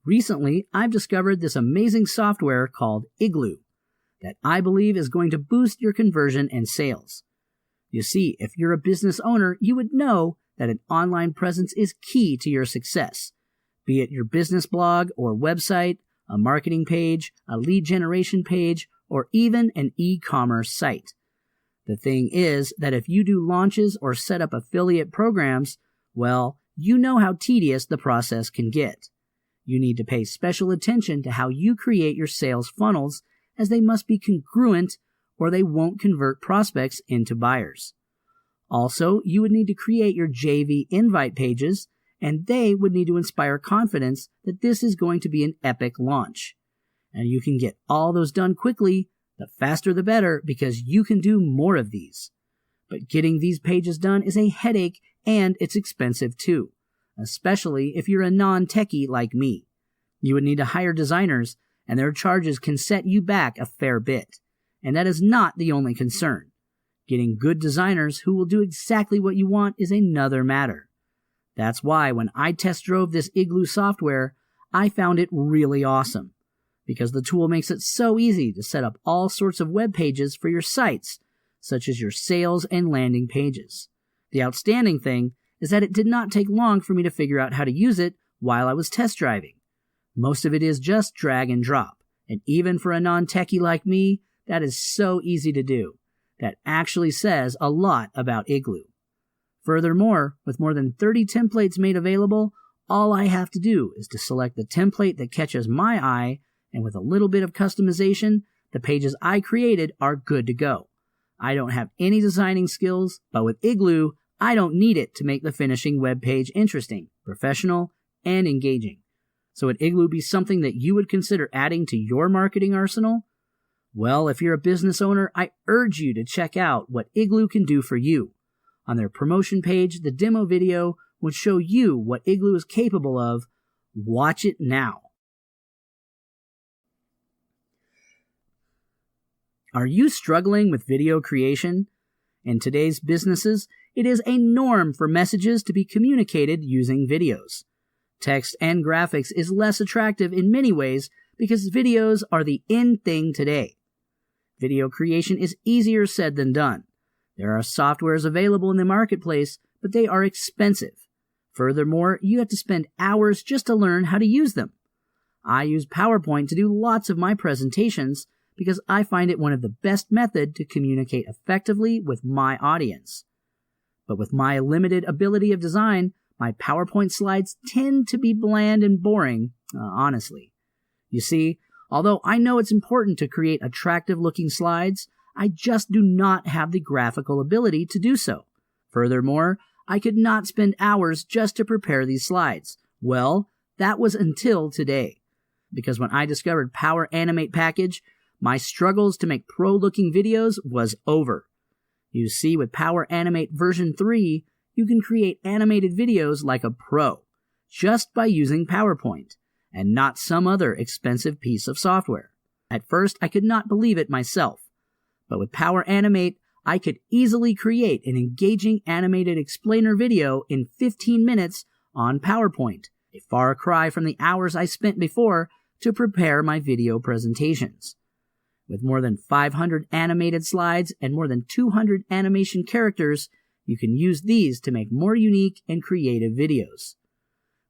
Recently, I've discovered this amazing software called Igloo that I believe is going to boost your conversion and sales. You see, if you're a business owner, you would know that an online presence is key to your success, be it your business blog or website, a marketing page, a lead generation page, or even an e-commerce site. The thing is that if you do launches or set up affiliate programs, well, you know how tedious the process can get. You need to pay special attention to how you create your sales funnels, as they must be congruent or they won't convert prospects into buyers. Also, you would need to create your JV invite pages, and they would need to inspire confidence that this is going to be an epic launch. And you can get all those done quickly, the faster the better, because you can do more of these. But getting these pages done is a headache, and it's expensive too, especially if you're a non-techie like me. You would need to hire designers, and their charges can set you back a fair bit. And that is not the only concern. Getting good designers who will do exactly what you want is another matter. That's why when I test drove this Igloo software, I found it really awesome, because the tool makes it so easy to set up all sorts of web pages for your sites, such as your sales and landing pages. The outstanding thing is that it did not take long for me to figure out how to use it while I was test driving. Most of it is just drag and drop, and even for a non-techie like me, that is so easy to do. That actually says a lot about Igloo. Furthermore, with more than 30 templates made available, all I have to do is to select the template that catches my eye, and with a little bit of customization, the pages I created are good to go. I don't have any designing skills, but with Igloo, I don't need it to make the finishing web page interesting, professional, and engaging. So would Igloo be something that you would consider adding to your marketing arsenal? Well, if you're a business owner, I urge you to check out what Igloo can do for you. On their promotion page, the demo video would show you what Igloo is capable of. Watch it now. Are you struggling with video creation? In today's businesses, it is a norm for messages to be communicated using videos. Text and graphics is less attractive in many ways because videos are the in thing today. Video creation is easier said than done. There are softwares available in the marketplace, but they are expensive. Furthermore, you have to spend hours just to learn how to use them. I use PowerPoint to do lots of my presentations because I find it one of the best methods to communicate effectively with my audience. But with my limited ability of design, my PowerPoint slides tend to be bland and boring, honestly. You see, although I know it's important to create attractive-looking slides, I just do not have the graphical ability to do so. Furthermore, I could not spend hours just to prepare these slides. Well, that was until today. Because when I discovered Power Animate package, my struggles to make pro-looking videos was over. You see, with Power Animate version 3, you can create animated videos like a pro, just by using PowerPoint, and not some other expensive piece of software. At first, I could not believe it myself. But with Power Animate, I could easily create an engaging animated explainer video in 15 minutes on PowerPoint, a far cry from the hours I spent before to prepare my video presentations. With more than 500 animated slides and more than 200 animation characters, you can use these to make more unique and creative videos.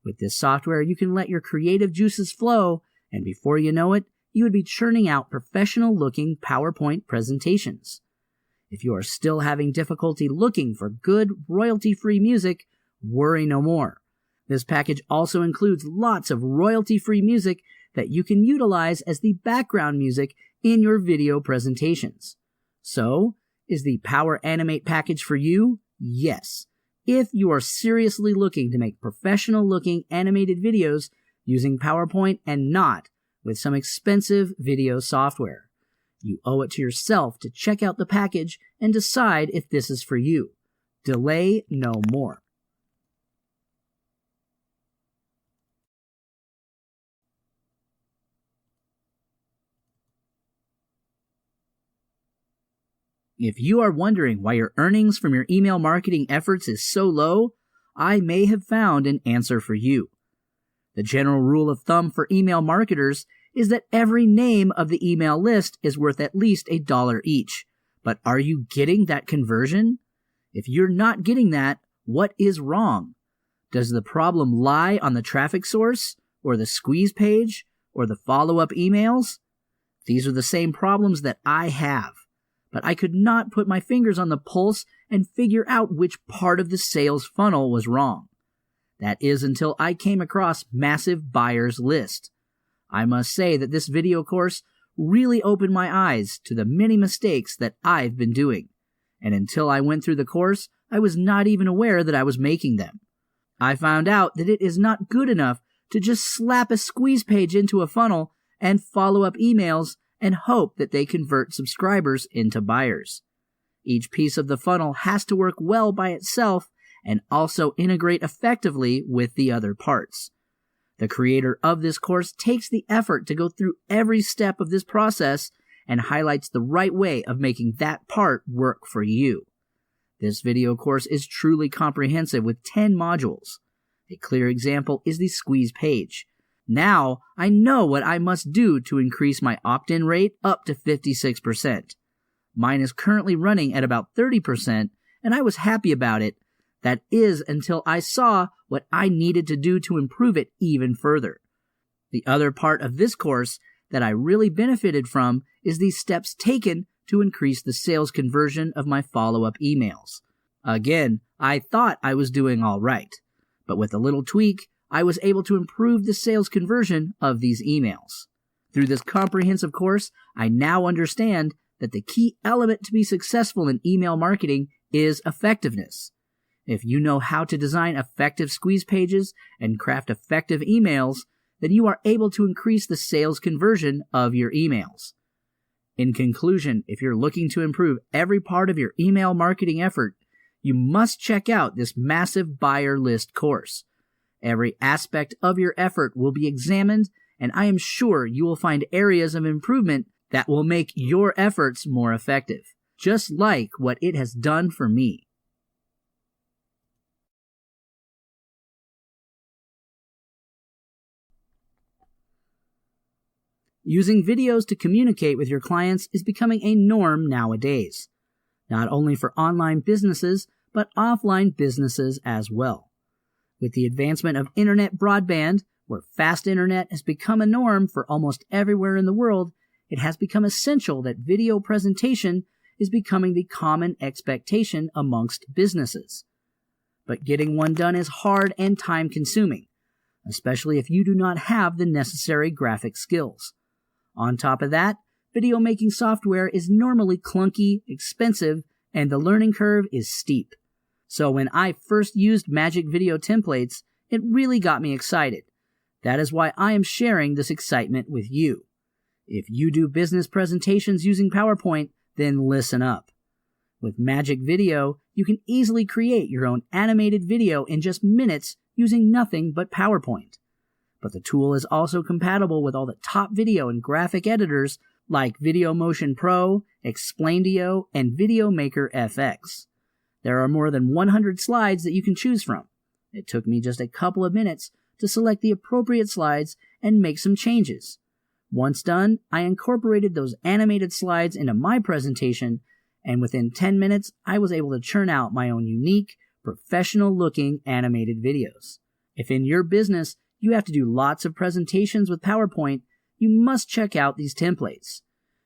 With this software, you can let your creative juices flow, and before you know it, you would be churning out professional-looking PowerPoint presentations. If you are still having difficulty looking for good, royalty-free music, worry no more. This package also includes lots of royalty-free music that you can utilize as the background music in your video presentations. So, is the Power Animate package for you? Yes. If you are seriously looking to make professional-looking animated videos using PowerPoint and not with some expensive video software. You owe it to yourself to check out the package and decide if this is for you. Delay no more. If you are wondering why your earnings from your email marketing efforts is so low, I may have found an answer for you. The general rule of thumb for email marketers is that every name of the email list is worth at least $1 each. But are you getting that conversion? If you're not getting that, what is wrong? Does the problem lie on the traffic source, or the squeeze page, or the follow-up emails? These are the same problems that I have, but I could not put my fingers on the pulse and figure out which part of the sales funnel was wrong. That is until I came across Massive Buyers List. I must say that this video course really opened my eyes to the many mistakes that I've been doing, and until I went through the course, I was not even aware that I was making them. I found out that it is not good enough to just slap a squeeze page into a funnel and follow up emails and hope that they convert subscribers into buyers. Each piece of the funnel has to work well by itself and also integrate effectively with the other parts. The creator of this course takes the effort to go through every step of this process and highlights the right way of making that part work for you. This video course is truly comprehensive with 10 modules. A clear example is the squeeze page. Now, I know what I must do to increase my opt-in rate up to 56%. Mine is currently running at about 30%, and I was happy about it. That is until I saw what I needed to do to improve it even further. The other part of this course that I really benefited from is the steps taken to increase the sales conversion of my follow-up emails. Again, I thought I was doing all right, but with a little tweak, I was able to improve the sales conversion of these emails. Through this comprehensive course, I now understand that the key element to be successful in email marketing is effectiveness. If you know how to design effective squeeze pages and craft effective emails, then you are able to increase the sales conversion of your emails. In conclusion, if you're looking to improve every part of your email marketing effort, you must check out this Massive Buyer List course. Every aspect of your effort will be examined, and I am sure you will find areas of improvement that will make your efforts more effective, just like what it has done for me. Using videos to communicate with your clients is becoming a norm nowadays, not only for online businesses, but offline businesses as well. With the advancement of internet broadband, where fast internet has become a norm for almost everywhere in the world, it has become essential that video presentation is becoming the common expectation amongst businesses. But getting one done is hard and time-consuming, especially if you do not have the necessary graphic skills. On top of that, video making software is normally clunky, expensive, and the learning curve is steep. So when I first used Magic Video templates, it really got me excited. That is why I am sharing this excitement with you. If you do business presentations using PowerPoint, then listen up. With Magic Video, you can easily create your own animated video in just minutes using nothing but PowerPoint. But the tool is also compatible with all the top video and graphic editors like Video Motion Pro, Explaindio, and Video Maker FX. There are more than 100 slides that you can choose from. It took me just a couple of minutes to select the appropriate slides and make some changes. Once done, I incorporated those animated slides into my presentation, and within 10 minutes, I was able to churn out my own unique, professional-looking animated videos. If in your business you have to do lots of presentations with PowerPoint, you must check out these templates.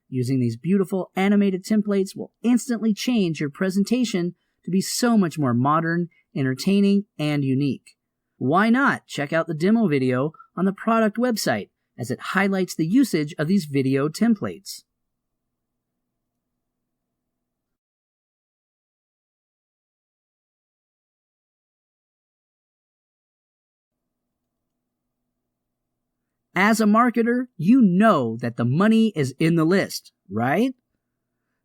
Using these beautiful animated templates will instantly change your presentation to be so much more modern, entertaining, and unique. Why not check out the demo video on the product website, as it highlights the usage of these video templates. As a marketer, you know that the money is in the list, right?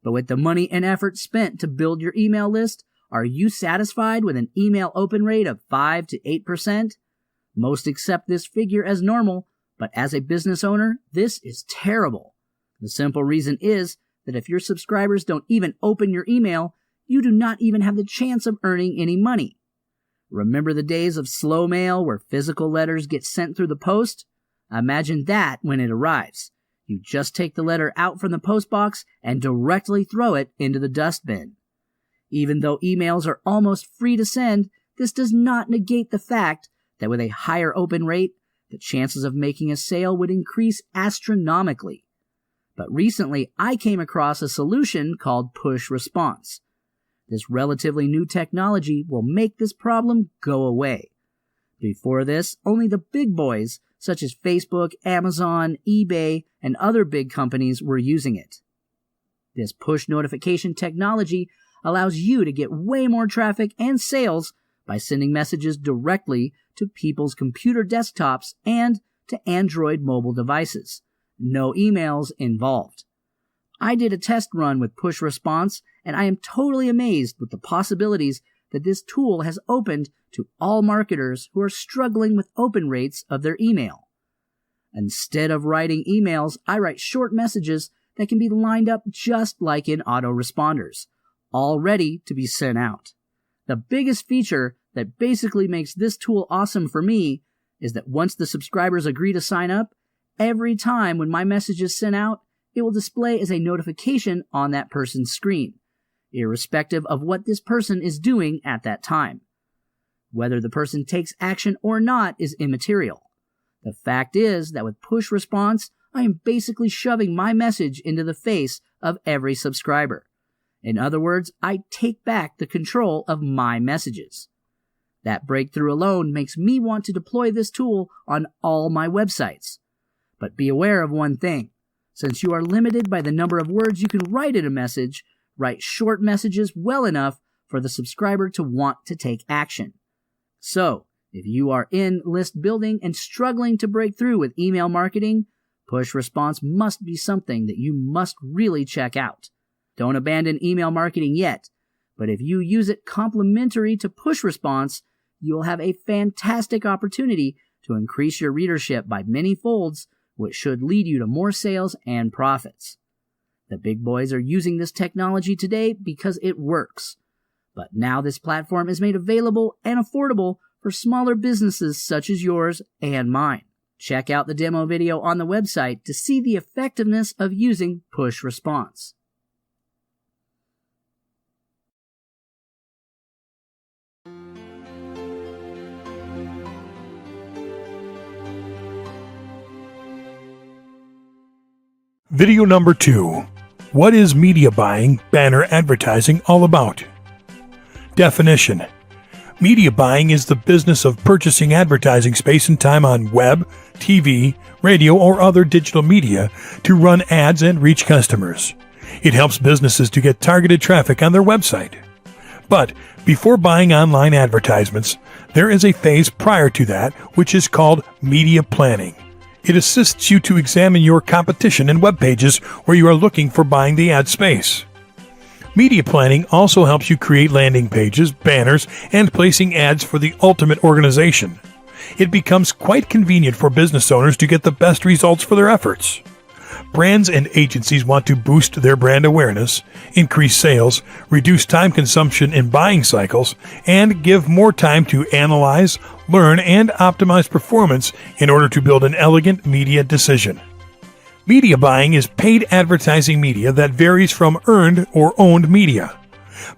But with the money and effort spent to build your email list, are you satisfied with an email open rate of 5 to 8%? Most accept this figure as normal, but as a business owner, this is terrible. The simple reason is that if your subscribers don't even open your email, you do not even have the chance of earning any money. Remember the days of slow mail where physical letters get sent through the post? Imagine that when it arrives. You just take the letter out from the post box and directly throw it into the dustbin. Even though emails are almost free to send, this does not negate the fact that with a higher open rate, the chances of making a sale would increase astronomically. But recently, I came across a solution called push response. This relatively new technology will make this problem go away. Before this, only the big boys, such as Facebook, Amazon, eBay, and other big companies were using it. This push notification technology allows you to get way more traffic and sales by sending messages directly to people's computer desktops and to Android mobile devices. No emails involved. I did a test run with push response, and I am totally amazed with the possibilities that this tool has opened to all marketers who are struggling with open rates of their email. Instead of writing emails, I write short messages that can be lined up just like in autoresponders, all ready to be sent out. The biggest feature that basically makes this tool awesome for me is that once the subscribers agree to sign up, every time when my message is sent out, it will display as a notification on that person's screen, irrespective of what this person is doing at that time. Whether the person takes action or not is immaterial. The fact is that with push response, I am basically shoving my message into the face of every subscriber. In other words, I take back the control of my messages. That breakthrough alone makes me want to deploy this tool on all my websites. But be aware of one thing. Since you are limited by the number of words you can write in a message, write short messages well enough for the subscriber to want to take action. So, if you are in list building and struggling to break through with email marketing, push response must be something that you must really check out. Don't abandon email marketing yet, but if you use it complementary to push response, you will have a fantastic opportunity to increase your readership by many folds, which should lead you to more sales and profits. The big boys are using this technology today because it works. But now this platform is made available and affordable for smaller businesses such as yours and mine. Check out the demo video on the website to see the effectiveness of using push response. Video number 2. What is media buying, banner advertising all about? Definition. Media buying is the business of purchasing advertising space and time on web, TV, radio, or other digital media to run ads and reach customers. It helps businesses to get targeted traffic on their website. But before buying online advertisements, there is a phase prior to that which is called media planning. It assists you to examine your competition and web pages where you are looking for buying the ad space. Media planning also helps you create landing pages, banners, and placing ads for the ultimate organization. It becomes quite convenient for business owners to get the best results for their efforts. Brands and agencies want to boost their brand awareness, increase sales, reduce time consumption in buying cycles, and give more time to analyze, learn, and optimize performance in order to build an elegant media decision. Media buying is paid advertising media that varies from earned or owned media.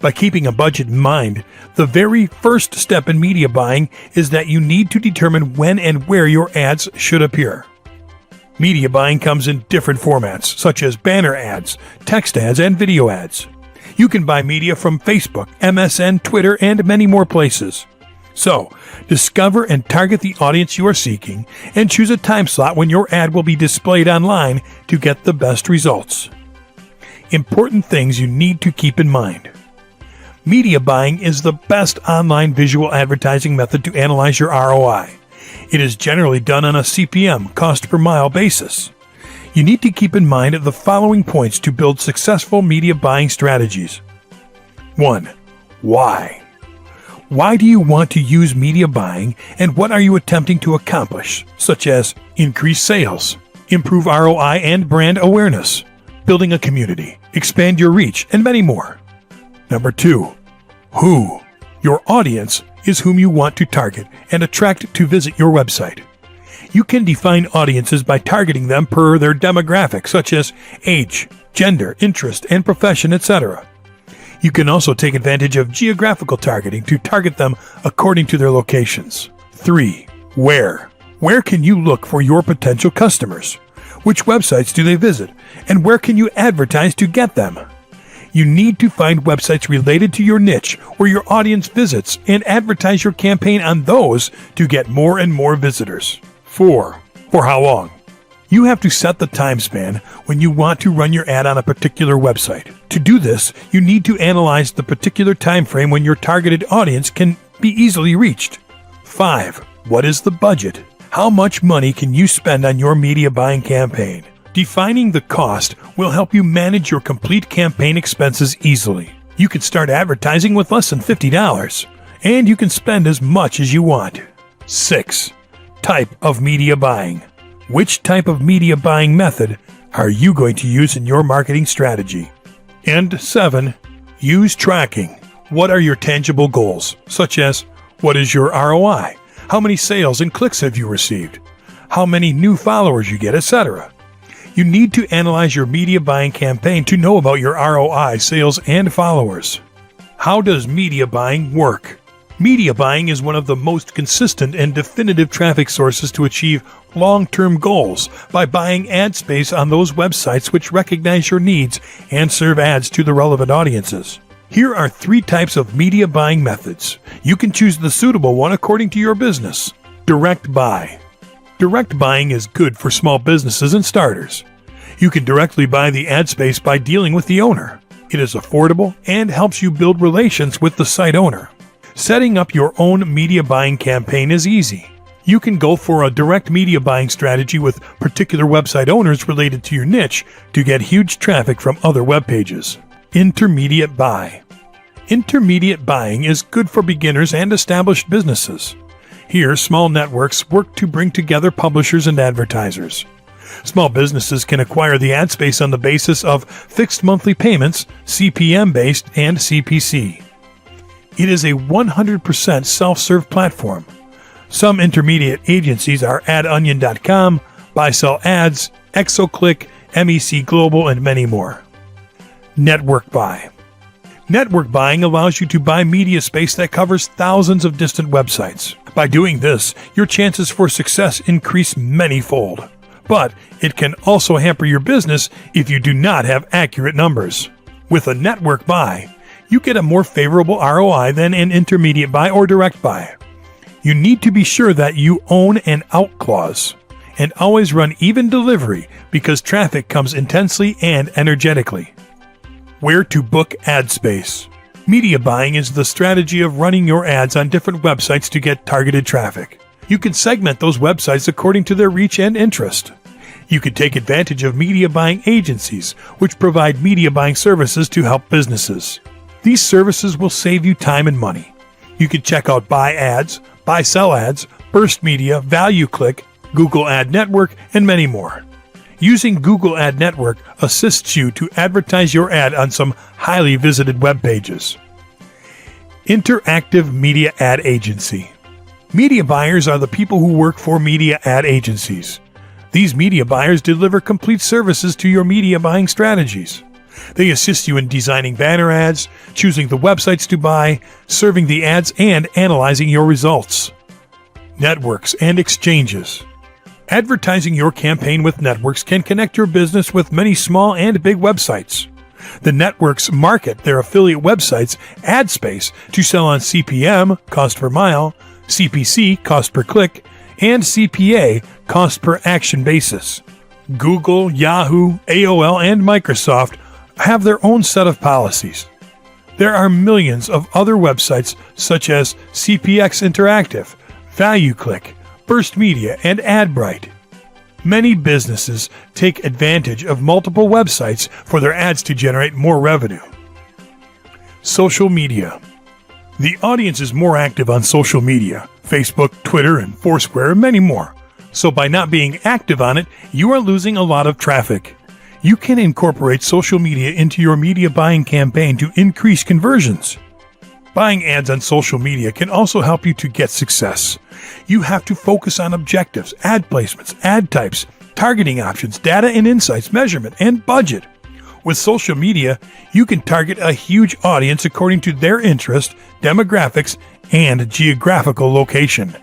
By keeping a budget in mind, the very first step in media buying is that you need to determine when and where your ads should appear. Media buying comes in different formats, such as banner ads, text ads, and video ads. You can buy media from Facebook, MSN, Twitter, and many more places. So, discover and target the audience you are seeking, and choose a time slot when your ad will be displayed online to get the best results. Important things you need to keep in mind. Media buying is the best online visual advertising method to analyze your ROI. It is generally done on a CPM, cost per mile basis. You need to keep in mind the following points to build successful media buying strategies. 1. Why? Why do you want to use media buying, and what are you attempting to accomplish, such as increase sales, improve ROI and brand awareness, building a community, expand your reach, and many more. Number 2. Who? Your audience is whom you want to target and attract to visit your website. You can define audiences by targeting them per their demographics, such as age, gender, interest, and profession, etc. You can also take advantage of geographical targeting to target them according to their locations. 3. Where? Where can you look for your potential customers? Which websites do they visit? And where can you advertise to get them? You need to find websites related to your niche where your audience visits and advertise your campaign on those to get more and more visitors. 4. For how long? You have to set the time span when you want to run your ad on a particular website. To do this, you need to analyze the particular time frame when your targeted audience can be easily reached. 5. What is the budget? How much money can you spend on your media buying campaign? Defining the cost will help you manage your complete campaign expenses easily. You can start advertising with less than $50, and you can spend as much as you want. 6. Type of media buying. Which type of media buying method are you going to use in your marketing strategy? And 7. Use tracking. What are your tangible goals, such as what is your ROI? How many sales and clicks have you received? How many new followers you get, etc. You need to analyze your media buying campaign to know about your ROI, sales, and followers. How does media buying work? Media buying is one of the most consistent and definitive traffic sources to achieve long-term goals by buying ad space on those websites which recognize your needs and serve ads to the relevant audiences. Here are 3 types of media buying methods. You can choose the suitable one according to your business. Direct buy. Direct buying is good for small businesses and starters. You can directly buy the ad space by dealing with the owner. It is affordable and helps you build relations with the site owner. Setting up your own media buying campaign is easy. You can go for a direct media buying strategy with particular website owners related to your niche to get huge traffic from other web pages. Intermediate buy. Intermediate buying is good for beginners and established businesses. Here, small networks work to bring together publishers and advertisers. Small businesses can acquire the ad space on the basis of fixed monthly payments, CPM-based, and CPC. It is a 100% self-serve platform. Some intermediate agencies are AdOnion.com, Buy-Sell Ads, ExoClick, MEC Global, and many more. Network buy. Network buying allows you to buy media space that covers thousands of distant websites. By doing this, your chances for success increase many-fold. But it can also hamper your business if you do not have accurate numbers. With a network buy, you get a more favorable ROI than an intermediate buy or direct buy. You need to be sure that you own an out clause and always run even delivery because traffic comes intensely and energetically. Where to book ad space. Media buying is the strategy of running your ads on different websites to get targeted traffic. You can segment those websites according to their reach and interest. You can take advantage of media buying agencies, which provide media buying services to help businesses. These services will save you time and money. You can check out Buy Ads, Buy-Sell Ads, Burst Media, Value Click, Google Ad Network, and many more. Using Google Ad Network assists you to advertise your ad on some highly visited web pages. Interactive Media Ad Agency. Media buyers are the people who work for media ad agencies. These media buyers deliver complete services to your media buying strategies. They assist you in designing banner ads, choosing the websites to buy, serving the ads, and analyzing your results. Networks and exchanges. Advertising your campaign with networks can connect your business with many small and big websites. The networks market their affiliate websites ad space to sell on CPM, cost per mile, CPC, cost per click, and CPA, cost per action basis. Google, Yahoo, AOL, and Microsoft have their own set of policies. There are millions of other websites such as CPX Interactive, ValueClick, Burst Media, and AdBright. Many businesses take advantage of multiple websites for their ads to generate more revenue. Social media. The audience is more active on social media, Facebook, Twitter, and Foursquare, and many more. So by not being active on it, you are losing a lot of traffic. You can incorporate social media into your media buying campaign to increase conversions. Buying ads on social media can also help you to get success. You have to focus on objectives, ad placements, ad types, targeting options, data and insights, measurement, and budget. With social media, you can target a huge audience according to their interest, demographics, and geographical location.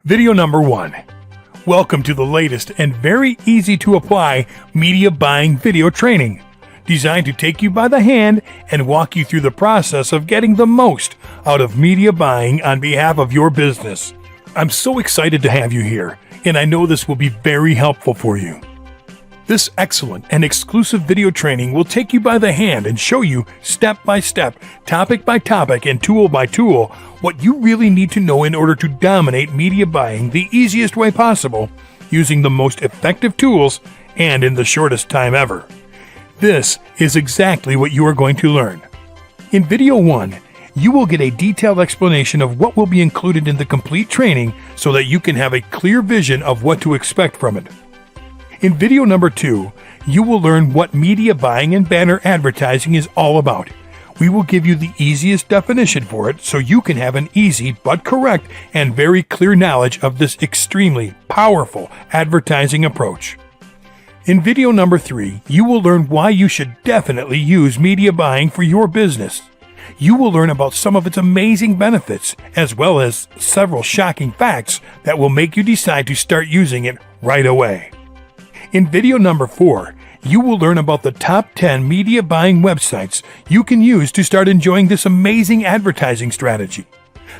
Video number 1. Welcome to the latest and very easy to apply media buying video training, designed to take you by the hand and walk you through the process of getting the most out of media buying on behalf of your business. I'm so excited to have you here, and I know this will be very helpful for you. This excellent and exclusive video training will take you by the hand and show you step by step, topic by topic, and tool by tool what you really need to know in order to dominate media buying the easiest way possible, using the most effective tools and in the shortest time ever. This is exactly what you are going to learn. In video 1, you will get a detailed explanation of what will be included in the complete training so that you can have a clear vision of what to expect from it. In video number 2, you will learn what media buying and banner advertising is all about. We will give you the easiest definition for it so you can have an easy but correct and very clear knowledge of this extremely powerful advertising approach. In video number 3, you will learn why you should definitely use media buying for your business. You will learn about some of its amazing benefits, as well as several shocking facts that will make you decide to start using it right away. In video number 4, you will learn about the top 10 media buying websites you can use to start enjoying this amazing advertising strategy.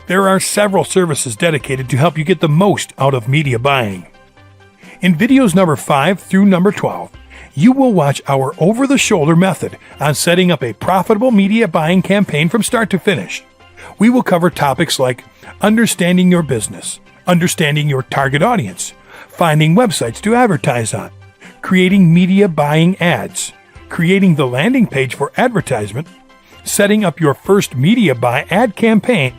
There are several services dedicated to help you get the most out of media buying. In videos number 5 through number 12, you will watch our over-the-shoulder method on setting up a profitable media buying campaign from start to finish. We will cover topics like understanding your business, understanding your target audience, finding websites to advertise on, creating media buying ads, creating the landing page for advertisement, setting up your first media buy ad campaign,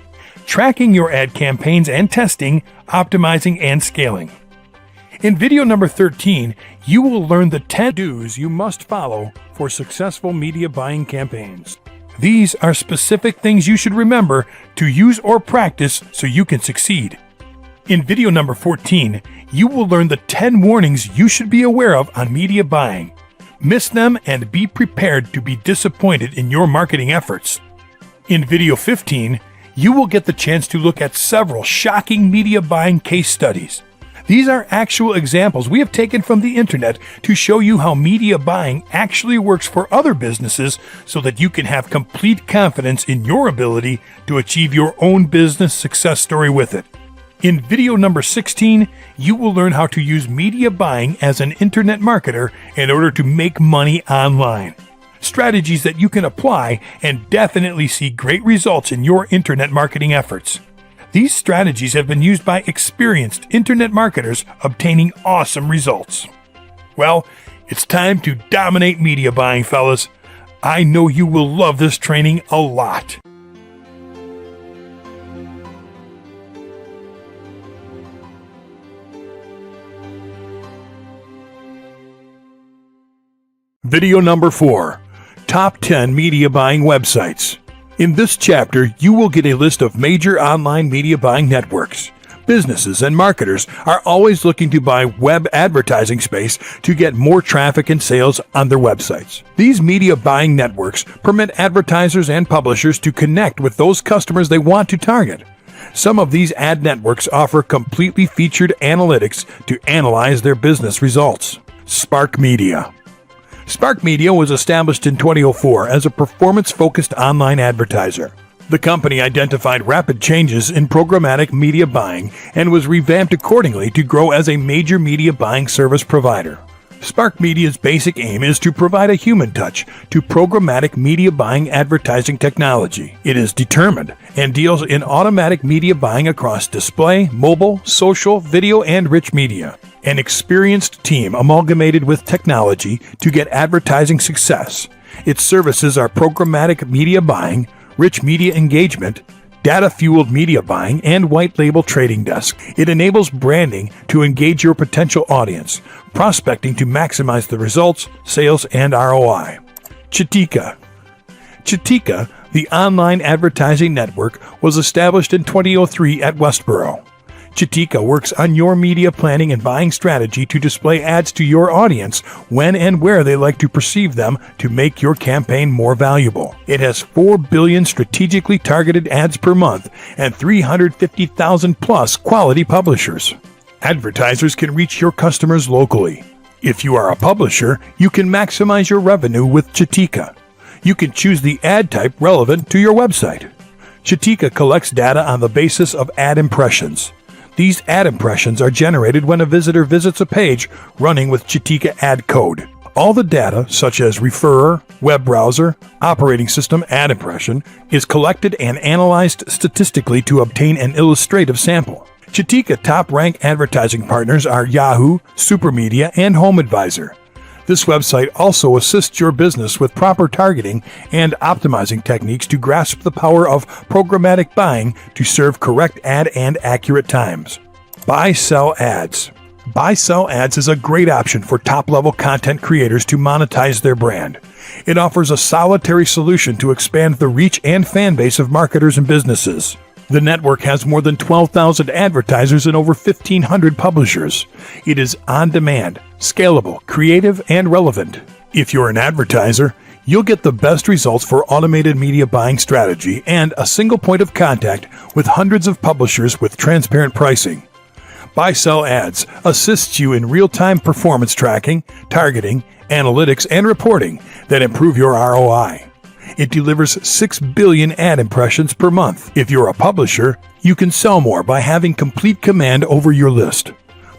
tracking your ad campaigns and testing, optimizing, and scaling. In video number 13, you will learn the 10 do's you must follow for successful media buying campaigns. These are specific things you should remember to use or practice so you can succeed. In video number 14, you will learn the 10 warnings you should be aware of on media buying. Miss them and be prepared to be disappointed in your marketing efforts. In video 15, you will get the chance to look at several shocking media buying case studies. These are actual examples we have taken from the internet to show you how media buying actually works for other businesses so that you can have complete confidence in your ability to achieve your own business success story with it. In video number 16, you will learn how to use media buying as an internet marketer in order to make money online. Strategies that you can apply and definitely see great results in your internet marketing efforts. These strategies have been used by experienced internet marketers obtaining awesome results. Well, it's time to dominate media buying, fellas. I know you will love this training a lot. Video number 4, Top 10 Media Buying Websites. In this chapter, you will get a list of major online media buying networks. Businesses and marketers are always looking to buy web advertising space to get more traffic and sales on their websites. These media buying networks permit advertisers and publishers to connect with those customers they want to target. Some of these ad networks offer completely featured analytics to analyze their business results. Spark Media. Spark Media was established in 2004 as a performance-focused online advertiser. The company identified rapid changes in programmatic media buying and was revamped accordingly to grow as a major media buying service provider. Spark Media's basic aim is to provide a human touch to programmatic media buying advertising technology. It is determined and deals in automatic media buying across display, mobile, social, video, and rich media. An experienced team amalgamated with technology to get advertising success. Its services are programmatic media buying, rich media engagement, data-fueled media buying, and white label trading desk. It enables branding to engage your potential audience, prospecting to maximize the results, sales, and ROI. Chitika. Chitika, the online advertising network, was established in 2003 at Westboro. Chitika works on your media planning and buying strategy to display ads to your audience when and where they like to perceive them to make your campaign more valuable. It has 4 billion strategically targeted ads per month and 350,000 plus quality publishers. Advertisers can reach your customers locally. If you are a publisher, you can maximize your revenue with Chitika. You can choose the ad type relevant to your website. Chitika collects data on the basis of ad impressions. These ad impressions are generated when a visitor visits a page running with Chitika ad code. All the data, such as referrer, web browser, operating system ad impression, is collected and analyzed statistically to obtain an illustrative sample. Chitika top-rank advertising partners are Yahoo, Supermedia, and HomeAdvisor. This website also assists your business with proper targeting and optimizing techniques to grasp the power of programmatic buying to serve correct ad and accurate times. Buy-sell ads. Buy-sell ads is a great option for top-level content creators to monetize their brand. It offers a solitary solution to expand the reach and fan base of marketers and businesses. The network has more than 12,000 advertisers and over 1,500 publishers. It is on-demand, scalable, creative, and relevant. If you're an advertiser, you'll get the best results for automated media buying strategy and a single point of contact with hundreds of publishers with transparent pricing. Buy-sell ads assists you in real-time performance tracking, targeting, analytics, and reporting that improve your ROI. It delivers 6 billion ad impressions per month. If you're a publisher, you can sell more by having complete command over your list.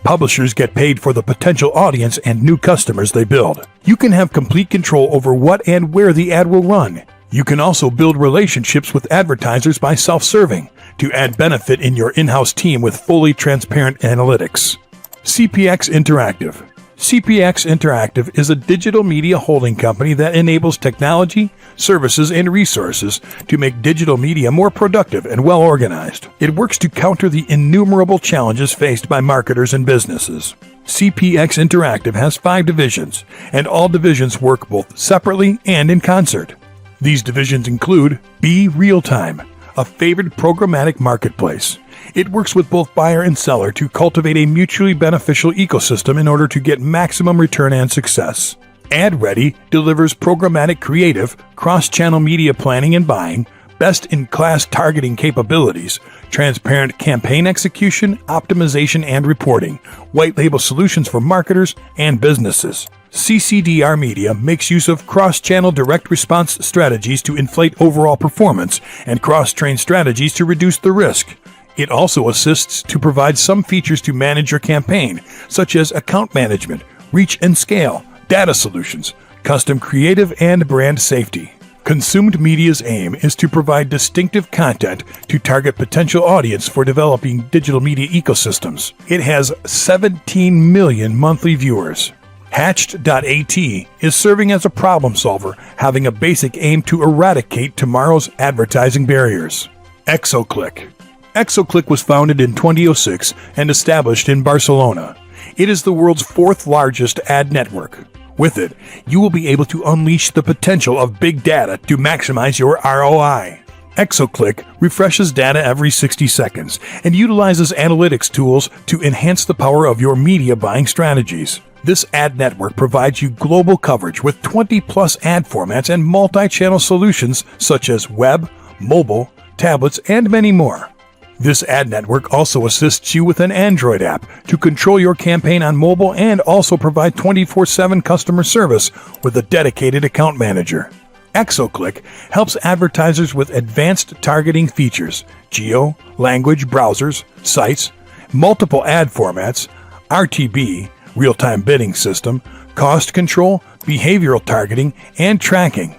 Publishers get paid for the potential audience and new customers they build. You can have complete control over what and where the ad will run. You can also build relationships with advertisers by self-serving to add benefit in your in-house team with fully transparent analytics. CPX Interactive. CPX Interactive is a digital media holding company that enables technology, services, and resources to make digital media more productive and well-organized. It works to counter the innumerable challenges faced by marketers and businesses. CPX Interactive has 5 divisions, and all divisions work both separately and in concert. These divisions include Be Real-Time, a favored programmatic marketplace. It works with both buyer and seller to cultivate a mutually beneficial ecosystem in order to get maximum return and success. AdReady delivers programmatic creative, cross-channel media planning and buying, best-in-class targeting capabilities, transparent campaign execution, optimization, and reporting, white label solutions for marketers and businesses. CCDR Media makes use of cross-channel direct response strategies to inflate overall performance and cross-train strategies to reduce the risk. It also assists to provide some features to manage your campaign, such as account management, reach and scale, data solutions, custom creative, and brand safety. Consumed Media's aim is to provide distinctive content to target potential audience for developing digital media ecosystems. It has 17 million monthly viewers. Hatched.at is serving as a problem solver, having a basic aim to eradicate tomorrow's advertising barriers. Exoclick. Exoclick was founded in 2006 and established in Barcelona. It is the world's 4th largest ad network. With it, you will be able to unleash the potential of big data to maximize your ROI. Exoclick refreshes data every 60 seconds and utilizes analytics tools to enhance the power of your media buying strategies. This ad network provides you global coverage with 20-plus ad formats and multi-channel solutions such as web, mobile, tablets, and many more. This ad network also assists you with an Android app to control your campaign on mobile and also provide 24/7 customer service with a dedicated account manager. Exoclick helps advertisers with advanced targeting features, geo, language, browsers, sites, multiple ad formats, RTB, real-time bidding system, cost control, behavioral targeting, and tracking.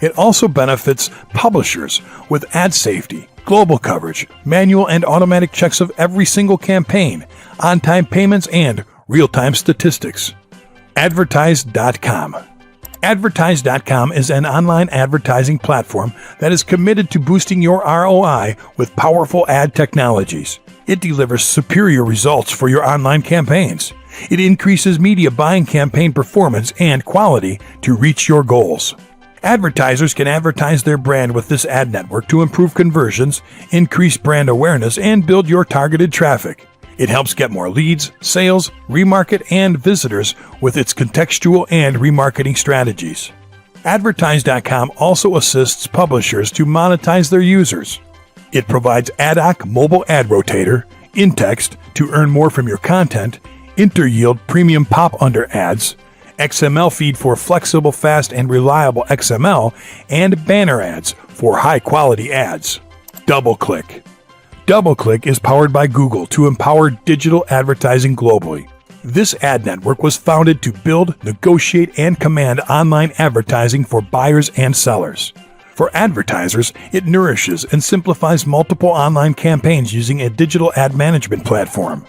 It also benefits publishers with ad safety, global coverage, manual and automatic checks of every single campaign, on-time payments, and real-time statistics. Advertise.com. Advertise.com is an online advertising platform that is committed to boosting your ROI with powerful ad technologies. It delivers superior results for your online campaigns. It increases media buying campaign performance and quality to reach your goals. Advertisers can advertise their brand with this ad network to improve conversions, increase brand awareness, and build your targeted traffic. It helps get more leads, sales, remarket, and visitors with its contextual and remarketing strategies. Advertise.com also assists publishers to monetize their users. It provides ad hoc mobile ad rotator, in-text to earn more from your content, interyield premium pop-under ads, XML feed for flexible, fast, and reliable XML, and banner ads for high-quality ads. DoubleClick. DoubleClick is powered by Google to empower digital advertising globally. This ad network was founded to build, negotiate, and command online advertising for buyers and sellers. For advertisers, it nourishes and simplifies multiple online campaigns using a digital ad management platform.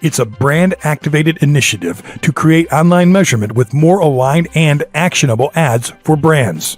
It's a brand-activated initiative to create online measurement with more aligned and actionable ads for brands.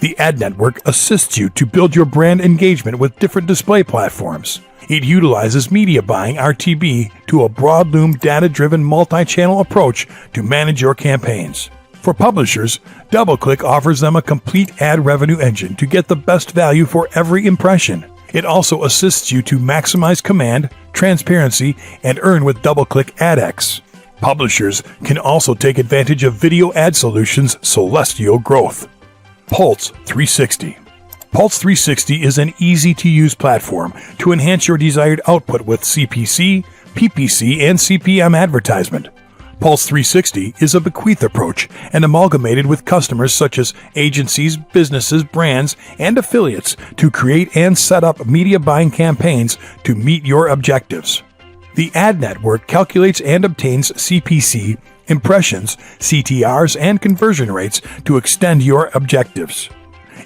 The ad network assists you to build your brand engagement with different display platforms. It utilizes media buying RTB to a broad-loom data-driven multi-channel approach to manage your campaigns. For publishers, DoubleClick offers them a complete ad revenue engine to get the best value for every impression. It also assists you to maximize command, transparency, and earn with DoubleClick AdX. Publishers can also take advantage of video ad solutions' celestial growth. Pulse 360. Pulse 360 is an easy-to-use platform to enhance your desired output with CPC, PPC, and CPM advertisement. Pulse 360 is a bequeath approach and amalgamated with customers such as agencies, businesses, brands, and affiliates to create and set up media buying campaigns to meet your objectives. The ad network calculates and obtains CPC, impressions, CTRs, and conversion rates to extend your objectives.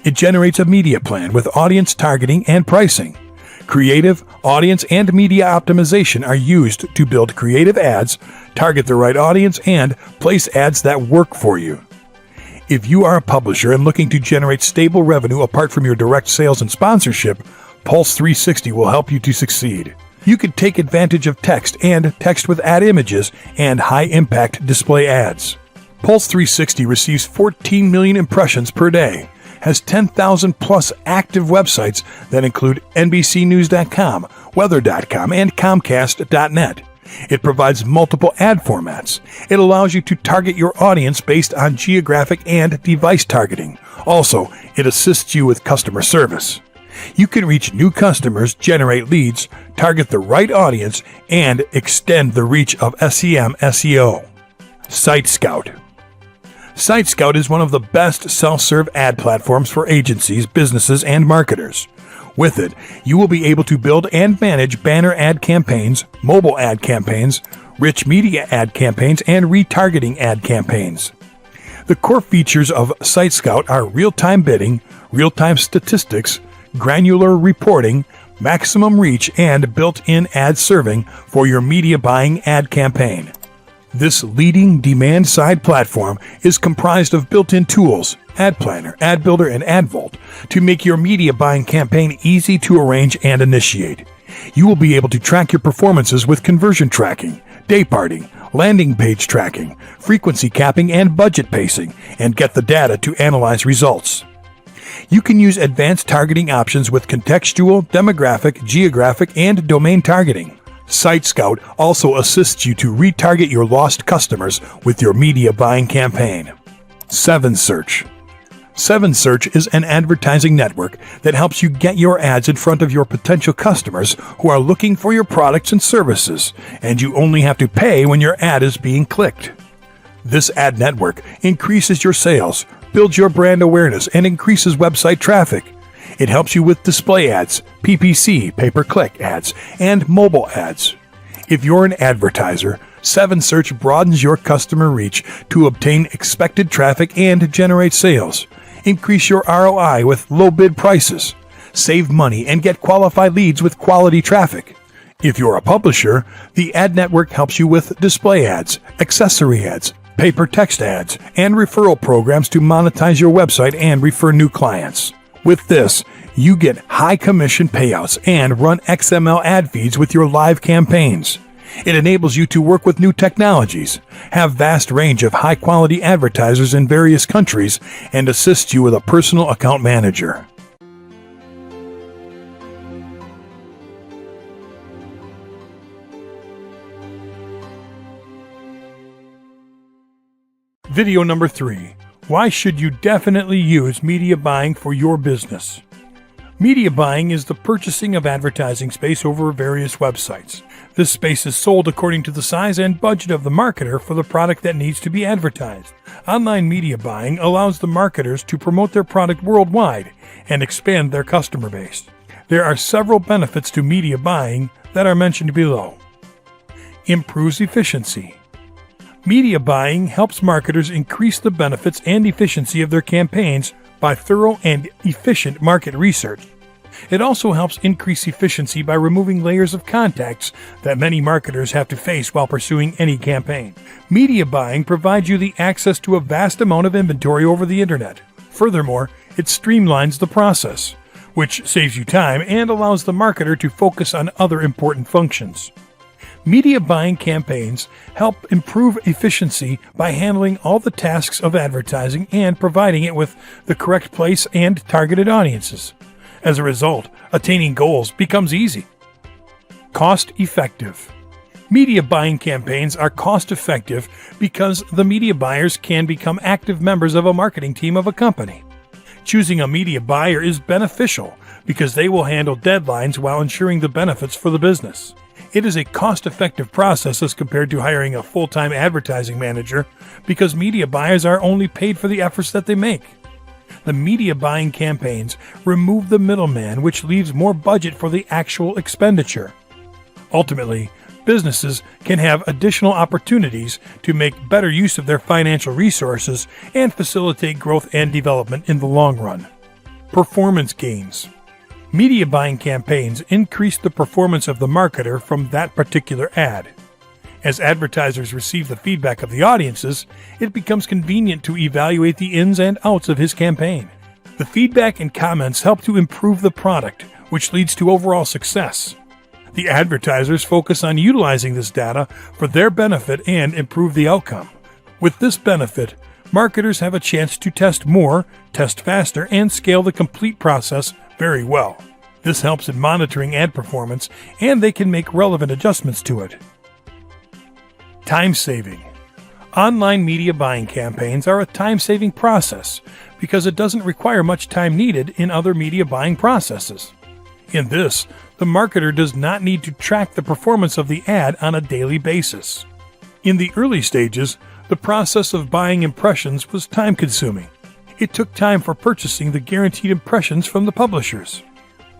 It generates a media plan with audience targeting and pricing. Creative, audience, and media optimization are used to build creative ads, target the right audience, and place ads that work for you. If you are a publisher and looking to generate stable revenue apart from your direct sales and sponsorship, Pulse 360 will help you to succeed. You can take advantage of text and text with ad images and high-impact display ads. Pulse 360 receives 14 million impressions per day, has 10,000 plus active websites that include NBCnews.com, Weather.com, and Comcast.net. It provides multiple ad formats. It allows you to target your audience based on geographic and device targeting. Also, it assists you with customer service. You can reach new customers, generate leads, target the right audience, and extend the reach of SEM SEO. Site Scout. Site Scout is one of the best self-serve ad platforms for agencies, businesses, and marketers. With it, you will be able to build and manage banner ad campaigns, mobile ad campaigns, rich media ad campaigns, and retargeting ad campaigns. The core features of Site Scout are real-time bidding, real-time statistics, granular reporting, maximum reach, and built-in ad serving for your media buying ad campaign. This leading demand-side platform is comprised of built-in tools, Ad Planner, Ad Builder, and Ad Vault to make your media buying campaign easy to arrange and initiate. You will be able to track your performances with conversion tracking, day parting, landing page tracking, frequency capping, and budget pacing, and get the data to analyze results. You can use advanced targeting options with contextual, demographic, geographic, and domain targeting. Site Scout also assists you to retarget your lost customers with your media buying campaign. 7Search. 7Search is an advertising network that helps you get your ads in front of your potential customers who are looking for your products and services, and you only have to pay when your ad is being clicked. This ad network increases your sales, builds your brand awareness, and increases website traffic. It helps you with display ads, PPC, pay-per-click ads, and mobile ads. If you're an advertiser, 7Search broadens your customer reach to obtain expected traffic and generate sales. Increase your ROI with low bid prices. Save money and get qualified leads with quality traffic. If you're a publisher, the ad network helps you with display ads, accessory ads, paper text ads, and referral programs to monetize your website and refer new clients. With this, you get high commission payouts and run XML ad feeds with your live campaigns. It enables you to work with new technologies, have vast range of high-quality advertisers in various countries, and assist you with a personal account manager. Video number 3. Why should you definitely use media buying for your business? Media buying is the purchasing of advertising space over various websites. This space is sold according to the size and budget of the marketer for the product that needs to be advertised. Online media buying allows the marketers to promote their product worldwide and expand their customer base. There are several benefits to media buying that are mentioned below. Improves efficiency. Media buying helps marketers increase the benefits and efficiency of their campaigns by thorough and efficient market research. It also helps increase efficiency by removing layers of contacts that many marketers have to face while pursuing any campaign. Media buying provides you the access to a vast amount of inventory over the internet. Furthermore, it streamlines the process, which saves you time and allows the marketer to focus on other important functions. Media buying campaigns help improve efficiency by handling all the tasks of advertising and providing it with the correct place and targeted audiences. As a result, attaining goals becomes easy. Cost effective. Media buying campaigns are cost effective because the media buyers can become active members of a marketing team of a company. Choosing a media buyer is beneficial because they will handle deadlines while ensuring the benefits for the business. It is a cost-effective process as compared to hiring a full-time advertising manager because media buyers are only paid for the efforts that they make. The media buying campaigns remove the middleman, which leaves more budget for the actual expenditure. Ultimately, businesses can have additional opportunities to make better use of their financial resources and facilitate growth and development in the long run. Performance gains. Media buying campaigns increase the performance of the marketer from that particular ad. As advertisers receive the feedback of the audiences, it becomes convenient to evaluate the ins and outs of his campaign. The feedback and comments help to improve the product, which leads to overall success. The advertisers focus on utilizing this data for their benefit and improve the outcome. With this benefit, marketers have a chance to test more, test faster, and scale the complete process very well. This helps in monitoring ad performance, and they can make relevant adjustments to it. Time saving. Online media buying campaigns are a time-saving process because it doesn't require much time needed in other media buying processes. In this, the marketer does not need to track the performance of the ad on a daily basis. In the early stages, the process of buying impressions was time-consuming. It took time for purchasing the guaranteed impressions from the publishers.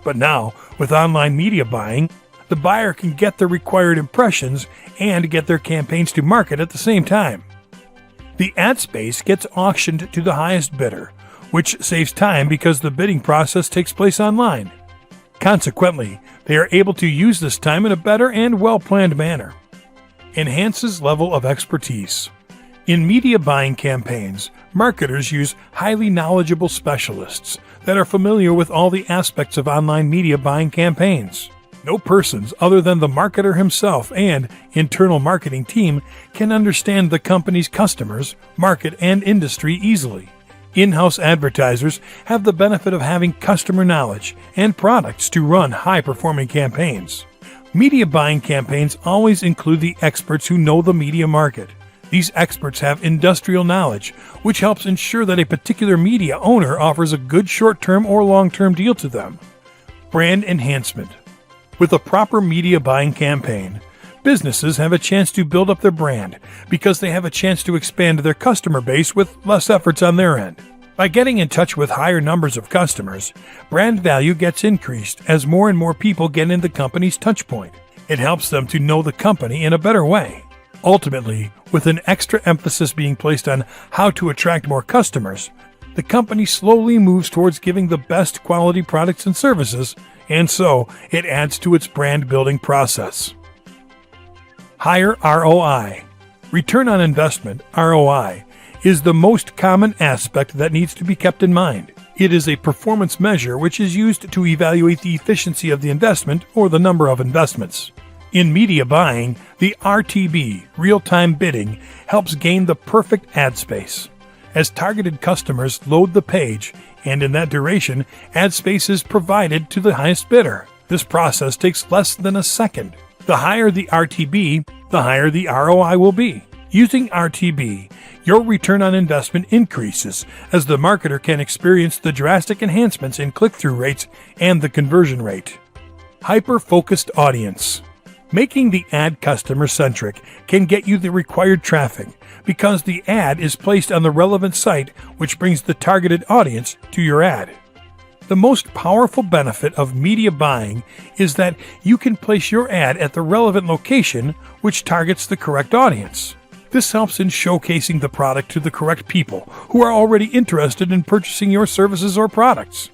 But now, with online media buying, the buyer can get the required impressions and get their campaigns to market at the same time. The ad space gets auctioned to the highest bidder, which saves time because the bidding process takes place online. Consequently, they are able to use this time in a better and well-planned manner. Enhances level of expertise. In media buying campaigns, marketers use highly knowledgeable specialists that are familiar with all the aspects of online media buying campaigns. No persons other than the marketer himself and internal marketing team can understand the company's customers, market, and industry easily. In-house advertisers have the benefit of having customer knowledge and products to run high-performing campaigns. Media buying campaigns always include the experts who know the media market. These experts have industrial knowledge, which helps ensure that a particular media owner offers a good short-term or long-term deal to them. Brand enhancement. With a proper media buying campaign, businesses have a chance to build up their brand because they have a chance to expand their customer base with less efforts on their end. By getting in touch with higher numbers of customers, brand value gets increased as more and more people get in the company's touchpoint. It helps them to know the company in a better way. Ultimately, with an extra emphasis being placed on how to attract more customers, the company slowly moves towards giving the best quality products and services, and so it adds to its brand building process. Higher ROI. Return on investment, ROI, is the most common aspect that needs to be kept in mind. It is a performance measure which is used to evaluate the efficiency of the investment or the number of investments. In media buying, the RTB, real-time bidding, helps gain the perfect ad space. As targeted customers load the page, and in that duration, ad space is provided to the highest bidder. This process takes less than a second. The higher the RTB, the higher the ROI will be. Using RTB, your return on investment increases as the marketer can experience the drastic enhancements in click-through rates and the conversion rate. Hyper-focused audience. Making the ad customer-centric can get you the required traffic because the ad is placed on the relevant site, which brings the targeted audience to your ad. The most powerful benefit of media buying is that you can place your ad at the relevant location, which targets the correct audience. This helps in showcasing the product to the correct people who are already interested in purchasing your services or products.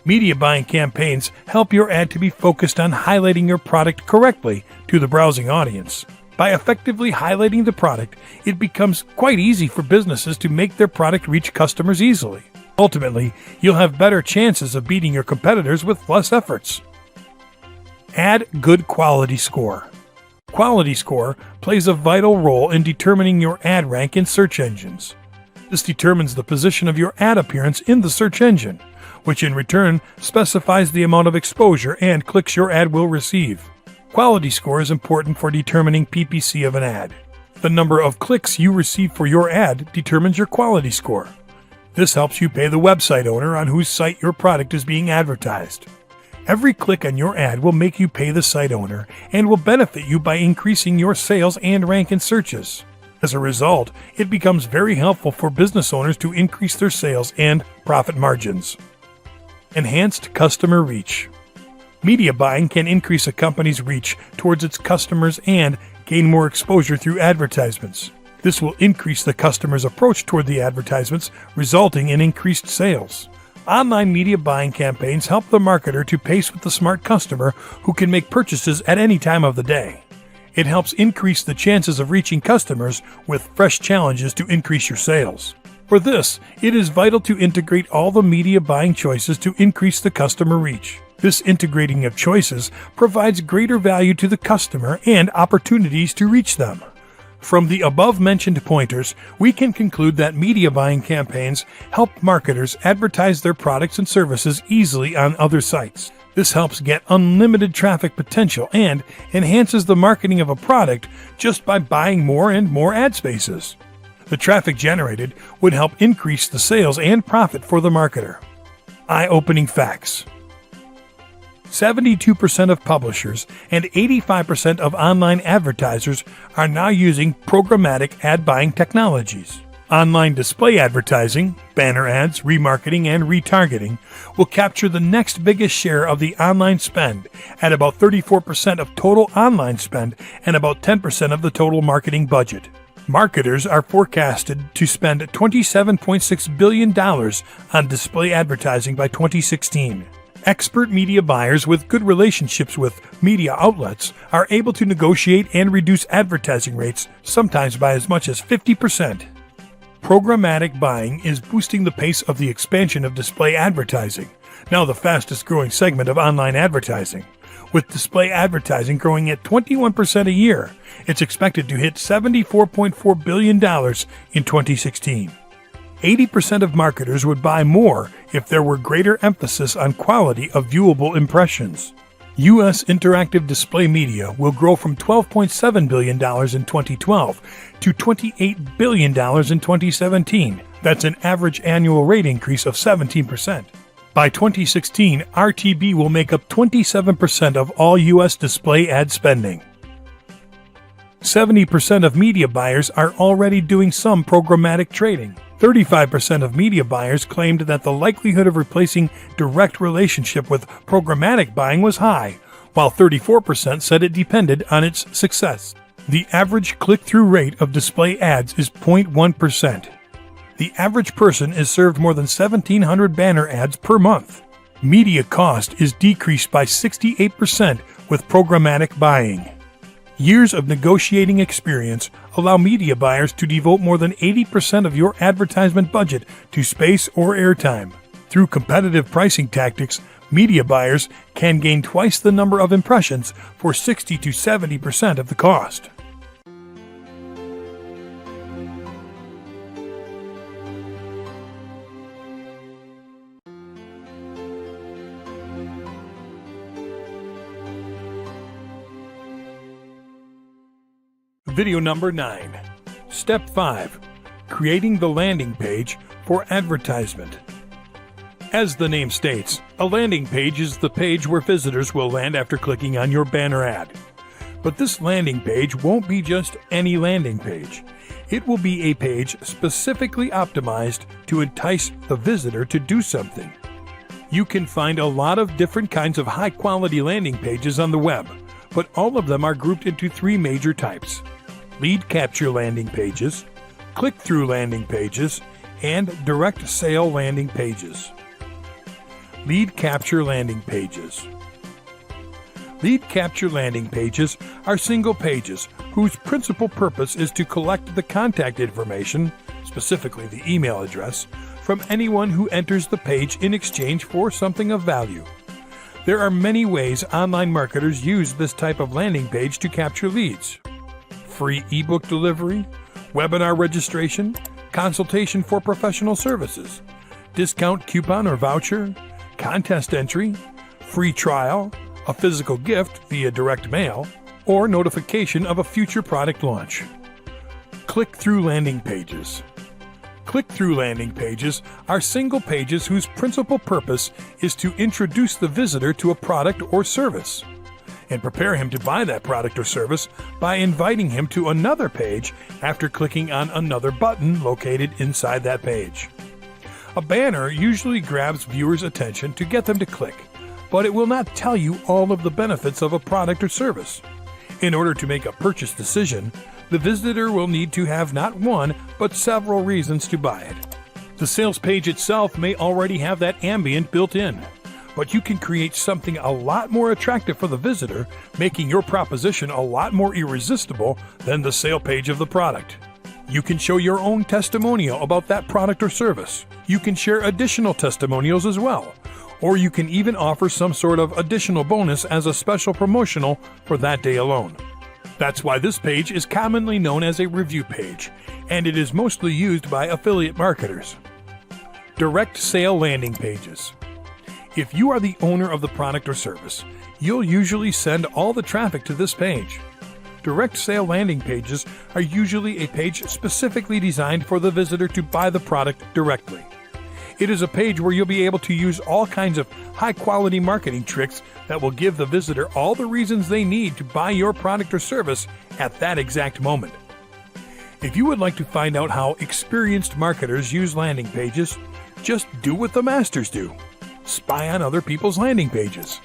Media buying campaigns help your ad to be focused on highlighting your product correctly to the browsing audience. By effectively highlighting the product, it becomes quite easy for businesses to make their product reach customers easily. Ultimately, you'll have better chances of beating your competitors with less efforts. Add good quality score. Quality score plays a vital role in determining your ad rank in search engines. This determines the position of your ad appearance in the search engine, which in return specifies the amount of exposure and clicks your ad will receive. Quality score is important for determining PPC of an ad. The number of clicks you receive for your ad determines your quality score. This helps you pay the website owner on whose site your product is being advertised. Every click on your ad will make you pay the site owner and will benefit you by increasing your sales and rank in searches. As a result, it becomes very helpful for business owners to increase their sales and profit margins. Enhanced customer reach. Media buying can increase a company's reach towards its customers and gain more exposure through advertisements. This will increase the customer's approach toward the advertisements, resulting in increased sales. Online media buying campaigns help the marketer to pace with the smart customer who can make purchases at any time of the day. It helps increase the chances of reaching customers with fresh challenges to increase your sales. For this, it is vital to integrate all the media buying choices to increase the customer reach. This integrating of choices provides greater value to the customer and opportunities to reach them. From the above-mentioned pointers, we can conclude that media buying campaigns help marketers advertise their products and services easily on other sites. This helps get unlimited traffic potential and enhances the marketing of a product just by buying more and more ad spaces. The traffic generated would help increase the sales and profit for the marketer. Eye-opening facts. 72% of publishers and 85% of online advertisers are now using programmatic ad buying technologies. Online display advertising, banner ads, remarketing, and retargeting will capture the next biggest share of the online spend at about 34% of total online spend and about 10% of the total marketing budget. Marketers are forecasted to spend $27.6 billion on display advertising by 2016. Expert media buyers with good relationships with media outlets are able to negotiate and reduce advertising rates, sometimes by as much as 50%. Programmatic buying is boosting the pace of the expansion of display advertising, now the fastest growing segment of online advertising. With display advertising growing at 21% a year, it's expected to hit $74.4 billion in 2016. 80% of marketers would buy more if there were greater emphasis on quality of viewable impressions. U.S. interactive display media will grow from $12.7 billion in 2012 to $28 billion in 2017. That's an average annual rate increase of 17%. By 2016, RTB will make up 27% of all U.S. display ad spending. 70% of media buyers are already doing some programmatic trading. 35% of media buyers claimed that the likelihood of replacing direct relationship with programmatic buying was high, while 34% said it depended on its success. The average click-through rate of display ads is 0.1%. The average person is served more than 1,700 banner ads per month. Media cost is decreased by 68% with programmatic buying. Years of negotiating experience allow media buyers to devote more than 80% of your advertisement budget to space or airtime. Through competitive pricing tactics, media buyers can gain twice the number of impressions for 60 to 70% of the cost. Video number 9. Step 5. Creating the landing page for advertisement. As the name states, a landing page is the page where visitors will land after clicking on your banner ad. But this landing page won't be just any landing page. It will be a page specifically optimized to entice the visitor to do something. You can find a lot of different kinds of high-quality landing pages on the web, but all of them are grouped into 3 major types: lead capture landing pages, click-through landing pages, and direct sale landing pages. Lead capture landing pages. Lead capture landing pages are single pages whose principal purpose is to collect the contact information, specifically the email address, from anyone who enters the page in exchange for something of value. There are many ways online marketers use this type of landing page to capture leads: free ebook delivery, webinar registration, consultation for professional services, discount coupon or voucher, contest entry, free trial, a physical gift via direct mail, or notification of a future product launch. Click-through landing pages. Click-through landing pages are single pages whose principal purpose is to introduce the visitor to a product or service and prepare him to buy that product or service by inviting him to another page after clicking on another button located inside that page. A banner usually grabs viewers' attention to get them to click, but it will not tell you all of the benefits of a product or service. In order to make a purchase decision, the visitor will need to have not one, but several reasons to buy it. The sales page itself may already have that ambient built in, but you can create something a lot more attractive for the visitor, making your proposition a lot more irresistible than the sale page of the product. You can show your own testimonial about that product or service. You can share additional testimonials as well, or you can even offer some sort of additional bonus as a special promotional for that day alone. That's why this page is commonly known as a review page, and it is mostly used by affiliate marketers. Direct sale landing pages. If you are the owner of the product or service, you'll usually send all the traffic to this page. Direct sale landing pages are usually a page specifically designed for the visitor to buy the product directly. It is a page where you'll be able to use all kinds of high-quality marketing tricks that will give the visitor all the reasons they need to buy your product or service at that exact moment. If you would like to find out how experienced marketers use landing pages, just do what the masters do. Spy on other people's landing pages.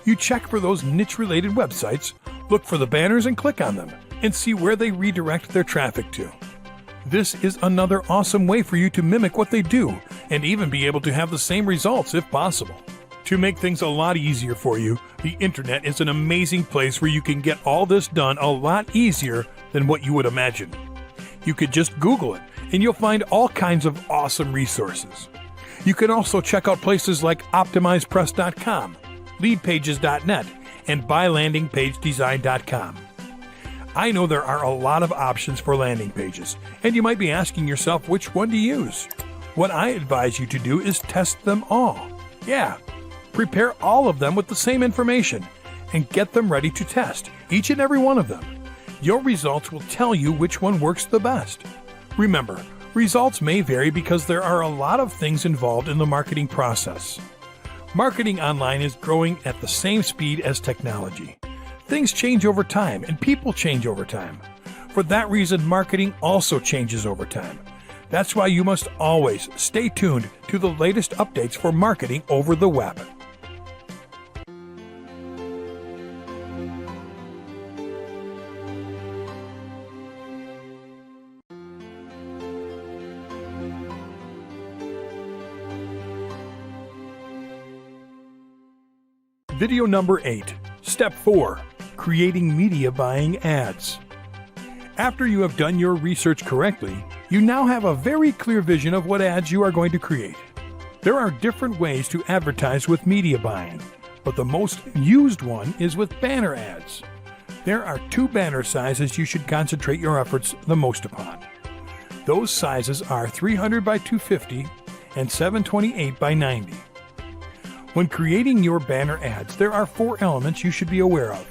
You check for those niche-related websites, look for the banners and click on them, and see where they redirect their traffic to. This is another awesome way for you to mimic what they do, and even be able to have the same results if possible. To make things a lot easier for you, the internet is an amazing place where you can get all this done a lot easier than what you would imagine. You could just Google it, and you'll find all kinds of awesome resources. You can also check out places like OptimizePress.com, LeadPages.net, and BuyLandingPageDesign.com. I know there are a lot of options for landing pages, and you might be asking yourself which one to use. What I advise you to do is test them all. Yeah, prepare all of them with the same information, and get them ready to test, each and every one of them. Your results will tell you which one works the best. Remember, results may vary because there are a lot of things involved in the marketing process. Marketing online is growing at the same speed as technology. Things change over time, and people change over time. For that reason, marketing also changes over time. That's why you must always stay tuned to the latest updates for marketing over the web. Video number 8. Step 4. Creating media buying ads. After you have done your research correctly, you now have a very clear vision of what ads you are going to create. There are different ways to advertise with media buying, but the most used one is with banner ads. There are two banner sizes you should concentrate your efforts the most upon. Those sizes are 300 by 250 and 728 by 90. When creating your banner ads, there are 4 elements you should be aware of.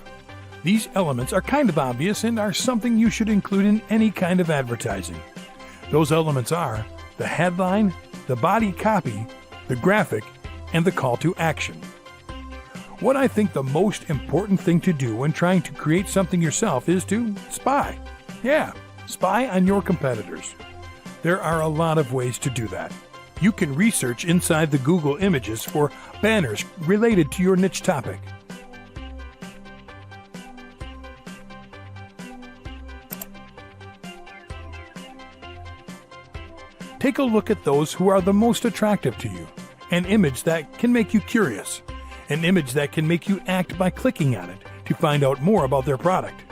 These elements are kind of obvious and are something you should include in any kind of advertising. Those elements are the headline, the body copy, the graphic, and the call to action. What I think the most important thing to do when trying to create something yourself is to spy. Yeah, spy on your competitors. There are a lot of ways to do that. You can research inside the Google images for banners related to your niche topic. Take a look at those who are the most attractive to you. An image that can make you curious. An image that can make you act by clicking on it to find out more about their product.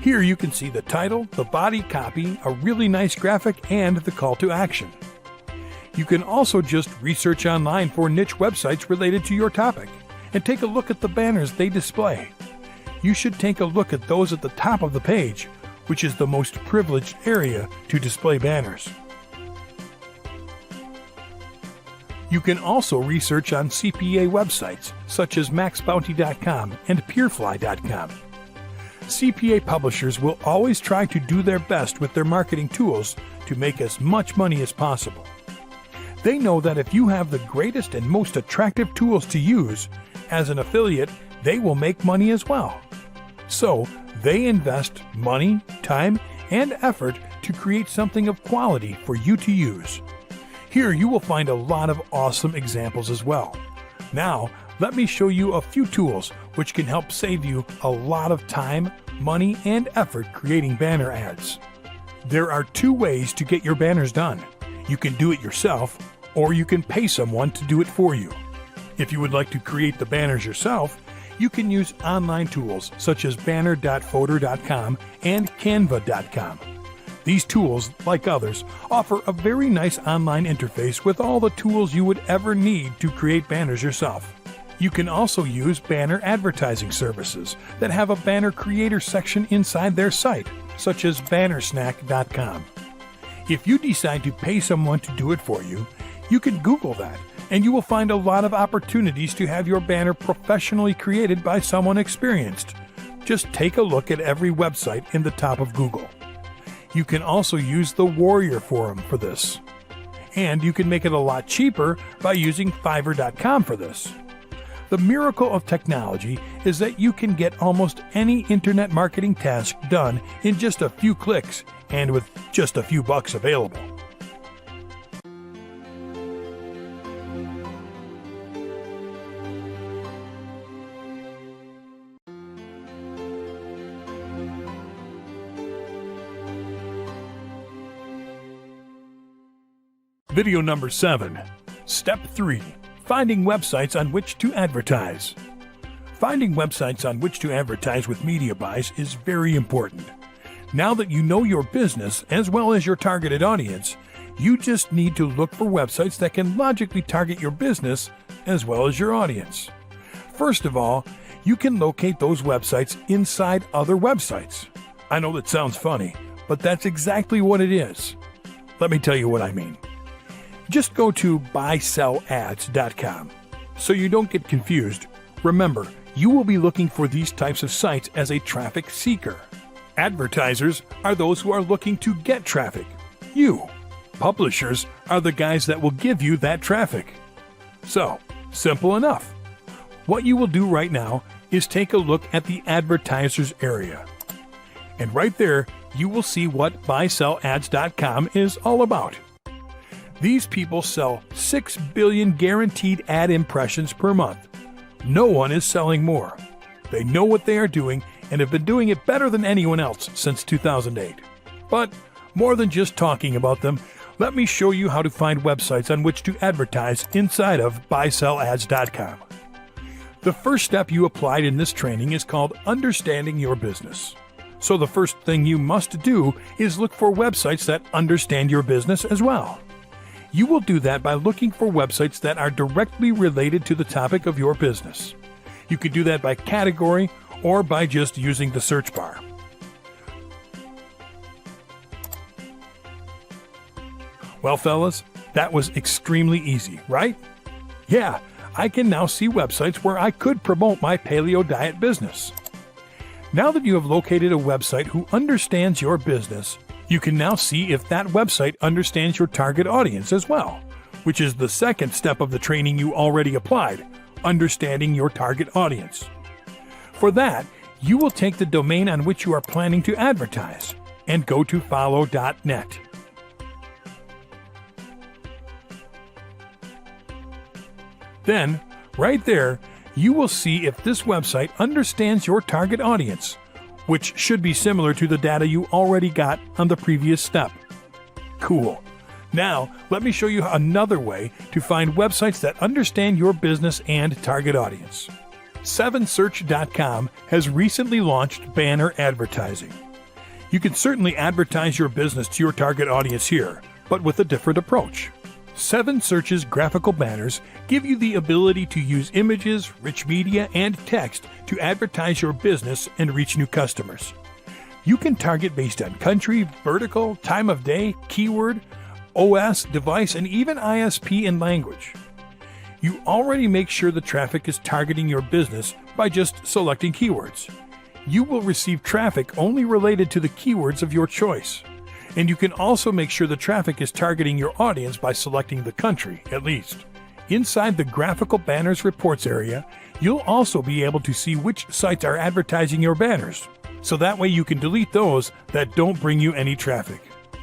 Here you can see the title, the body copy, a really nice graphic, and the call to action. You can also just research online for niche websites related to your topic and take a look at the banners they display. You should take a look at those at the top of the page, which is the most privileged area to display banners. You can also research on CPA websites such as maxbounty.com and peerfly.com. CPA publishers will always try to do their best with their marketing tools to make as much money as possible. They know that if you have the greatest and most attractive tools to use, as an affiliate, they will make money as well. So, they invest money, time, and effort to create something of quality for you to use. Here you will find a lot of awesome examples as well. Now, let me show you a few tools which can help save you a lot of time, money, and effort creating banner ads. There are 2 ways to get your banners done. You can do it yourself, or you can pay someone to do it for you. If you would like to create the banners yourself, you can use online tools such as banner.photo.com and canva.com. These tools, like others, offer a very nice online interface with all the tools you would ever need to create banners yourself. You can also use banner advertising services that have a banner creator section inside their site, such as bannersnack.com. If you decide to pay someone to do it for you, you can Google that, and you will find a lot of opportunities to have your banner professionally created by someone experienced. Just take a look at every website in the top of Google. You can also use the Warrior Forum for this. And you can make it a lot cheaper by using Fiverr.com for this. The miracle of technology is that you can get almost any internet marketing task done in just a few clicks and with just a few bucks available. Video number 7. Step 3. Finding websites on which to advertise. Finding websites on which to advertise with media buys is very important. Now that you know your business as well as your targeted audience, you just need to look for websites that can logically target your business as well as your audience. First of all, you can locate those websites inside other websites. I know that sounds funny, but that's exactly what it is. Let me tell you what I mean. Just go to buysellads.com. So you don't get confused, remember, you will be looking for these types of sites as a traffic seeker. Advertisers are those who are looking to get traffic. You. Publishers are the guys that will give you that traffic. So, simple enough. What you will do right now is take a look at the advertisers area. And right there, you will see what buysellads.com is all about. These people sell 6 billion guaranteed ad impressions per month. No one is selling more. They know what they are doing and have been doing it better than anyone else since 2008. But more than just talking about them, let me show you how to find websites on which to advertise inside of buysellads.com. The first step you applied in this training is called understanding your business. So the first thing you must do is look for websites that understand your business as well. You will do that by looking for websites that are directly related to the topic of your business. You can do that by category or by just using the search bar. Well, fellas, that was extremely easy, right? Yeah, I can now see websites where I could promote my paleo diet business. Now that you have located a website who understands your business, you can now see if that website understands your target audience as well, which is the second step of the training you already applied, understanding your target audience. For that, you will take the domain on which you are planning to advertise and go to follow.net. Then, right there, you will see if this website understands your target audience, which should be similar to the data you already got on the previous step. Cool. Now, let me show you another way to find websites that understand your business and target audience. 7search.com has recently launched banner advertising. You can certainly advertise your business to your target audience here, but with a different approach. 7Search's graphical banners give you the ability to use images, rich media, and text to advertise your business and reach new customers. You can target based on country, vertical, time of day, keyword, OS, device, and even ISP and language. You already make sure the traffic is targeting your business by just selecting keywords. You will receive traffic only related to the keywords of your choice. And you can also make sure the traffic is targeting your audience by selecting the country, at least. Inside the graphical banners reports area, you'll also be able to see which sites are advertising your banners, so that way you can delete those that don't bring you any traffic.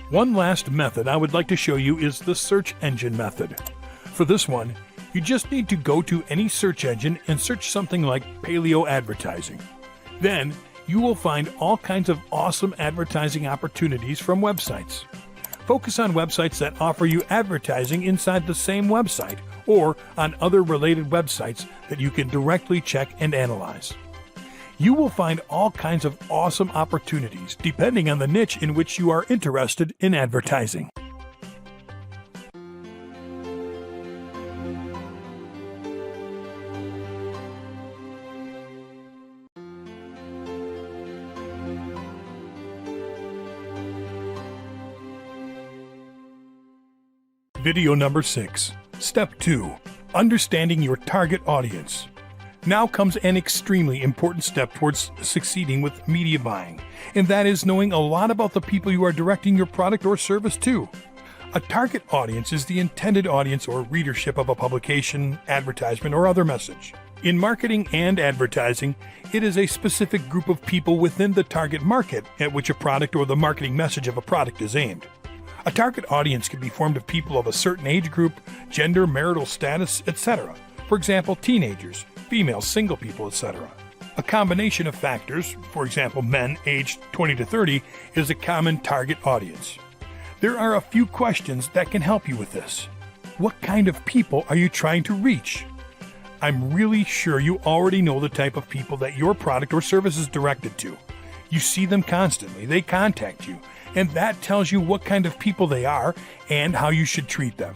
One last method I would like to show you is the search engine method. For this one, you just need to go to any search engine and search something like paleo advertising. Then, you will find all kinds of awesome advertising opportunities from websites. Focus on websites that offer you advertising inside the same website or on other related websites that you can directly check and analyze. You will find all kinds of awesome opportunities depending on the niche in which you are interested in advertising. Video number 6. Step 2. Understanding your target audience. Now comes an extremely important step towards succeeding with media buying, and that is knowing a lot about the people you are directing your product or service to. A target audience is the intended audience or readership of a publication, advertisement, or other message. In marketing and advertising, it is a specific group of people within the target market at which a product or the marketing message of a product is aimed. A target audience can be formed of people of a certain age group, gender, marital status, etc. For example, teenagers, females, single people, etc. A combination of factors, for example, men aged 20 to 30, is a common target audience. There are a few questions that can help you with this. What kind of people are you trying to reach? I'm really sure you already know the type of people that your product or service is directed to. You see them constantly, they contact you, and that tells you what kind of people they are and how you should treat them.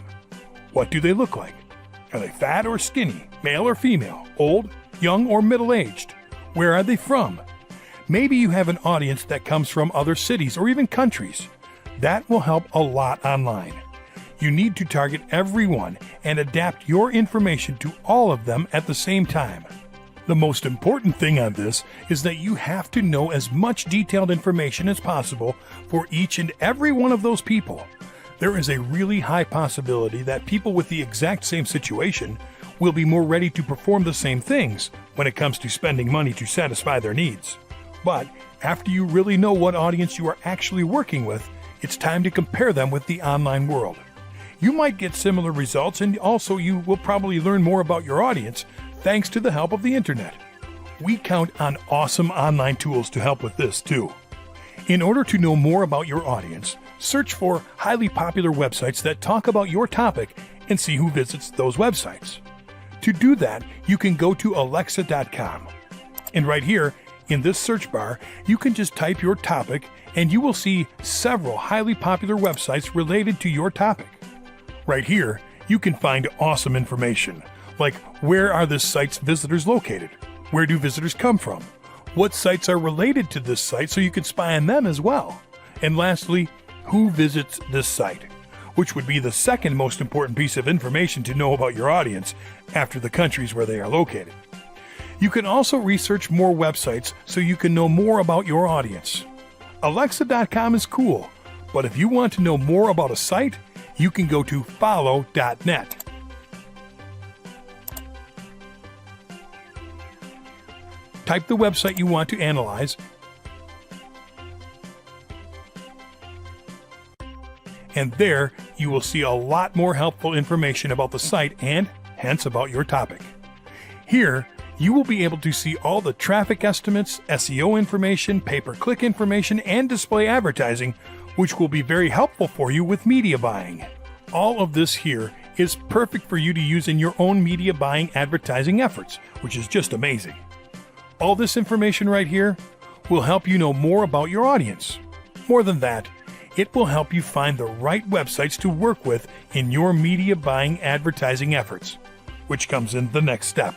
What do they look like? Are they fat or skinny, male or female, old, young or middle-aged? Where are they from? Maybe you have an audience that comes from other cities or even countries. That will help a lot online. You need to target everyone and adapt your information to all of them at the same time. The most important thing on this is that you have to know as much detailed information as possible for each and every one of those people. There is a really high possibility that people with the exact same situation will be more ready to perform the same things when it comes to spending money to satisfy their needs. But after you really know what audience you are actually working with, it's time to compare them with the online world. You might get similar results, and also you will probably learn more about your audience thanks to the help of the internet. We count on awesome online tools to help with this too. In order to know more about your audience, search for highly popular websites that talk about your topic and see who visits those websites. To do that, you can go to alexa.com. And right here, in this search bar, you can just type your topic and you will see several highly popular websites related to your topic. Right here, you can find awesome information, like where are this site's visitors located? Where do visitors come from? What sites are related to this site so you can spy on them as well? And lastly, who visits this site, which would be the second most important piece of information to know about your audience after the countries where they are located. You can also research more websites so you can know more about your audience. Alexa.com is cool, but if you want to know more about a site, you can go to follow.net. Type the website you want to analyze, and there you will see a lot more helpful information about the site and, hence, about your topic. Here, you will be able to see all the traffic estimates, SEO information, pay-per-click information, and display advertising, which will be very helpful for you with media buying. All of this here is perfect for you to use in your own media buying advertising efforts, which is just amazing. All this information right here will help you know more about your audience. More than that, it will help you find the right websites to work with in your media buying advertising efforts, which comes in the next step.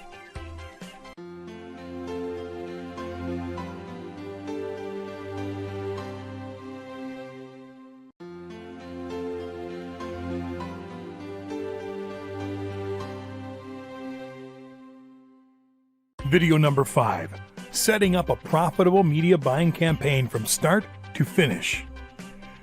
Video number 5, setting up a profitable media buying campaign from start to finish.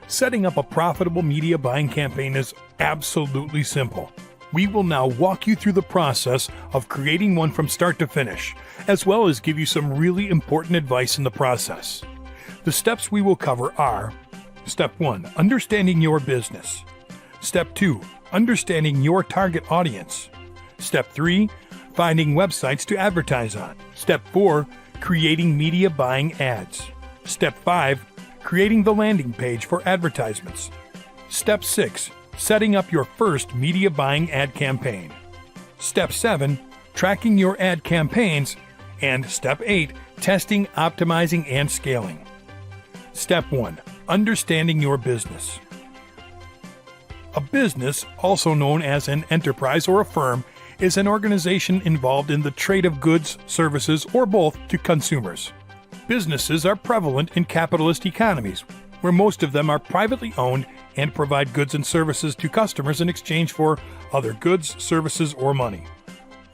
Setting up a profitable media buying campaign is absolutely simple. We will now walk you through the process of creating one from start to finish, as well as give you some really important advice in the process. The steps we will cover are: Step 1, understanding your business. Step 2, understanding your target audience. Step 3, finding websites to advertise on. Step 4, creating media buying ads. Step 5, creating the landing page for advertisements. Step 6, setting up your first media buying ad campaign. Step 7, tracking your ad campaigns. And Step 8, testing, optimizing, and scaling. Step 1, understanding your business. A business, also known as an enterprise or a firm, is an organization involved in the trade of goods, services, or both to consumers. Businesses are prevalent in capitalist economies, where most of them are privately owned and provide goods and services to customers in exchange for other goods, services, or money.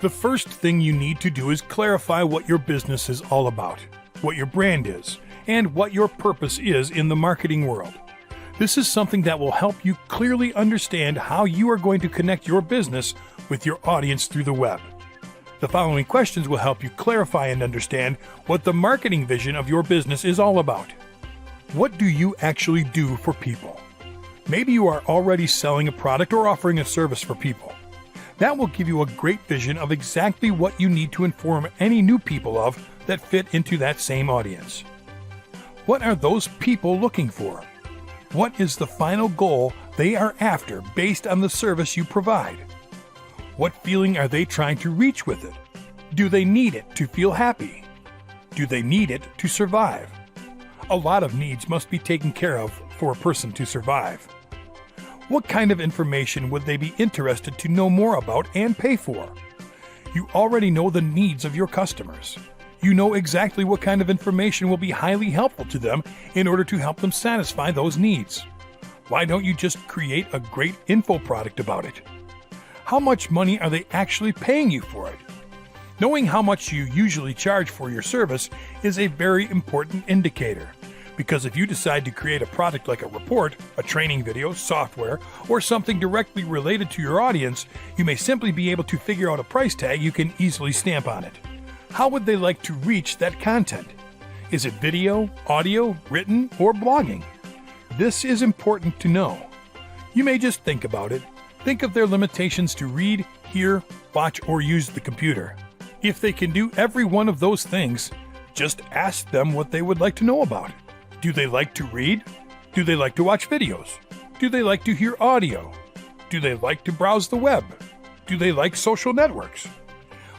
The first thing you need to do is clarify what your business is all about, what your brand is, and what your purpose is in the marketing world. This is something that will help you clearly understand how you are going to connect your business with your audience through the web. The following questions will help you clarify and understand what the marketing vision of your business is all about. What do you actually do for people? Maybe you are already selling a product or offering a service for people. That will give you a great vision of exactly what you need to inform any new people of that fit into that same audience. What are those people looking for? What is the final goal they are after based on the service you provide? What feeling are they trying to reach with it? Do they need it to feel happy? Do they need it to survive? A lot of needs must be taken care of for a person to survive. What kind of information would they be interested to know more about and pay for? You already know the needs of your customers. You know exactly what kind of information will be highly helpful to them in order to help them satisfy those needs. Why don't you just create a great info product about it? How much money are they actually paying you for it? Knowing how much you usually charge for your service is a very important indicator, because if you decide to create a product like a report, a training video, software, or something directly related to your audience, you may simply be able to figure out a price tag you can easily stamp on it. How would they like to reach that content? Is it video, audio, written, or blogging? This is important to know. You may just think about it. Think of their limitations to read, hear, watch, or use the computer. If they can do every one of those things, just ask them what they would like to know about. Do they like to read? Do they like to watch videos? Do they like to hear audio? Do they like to browse the web? Do they like social networks?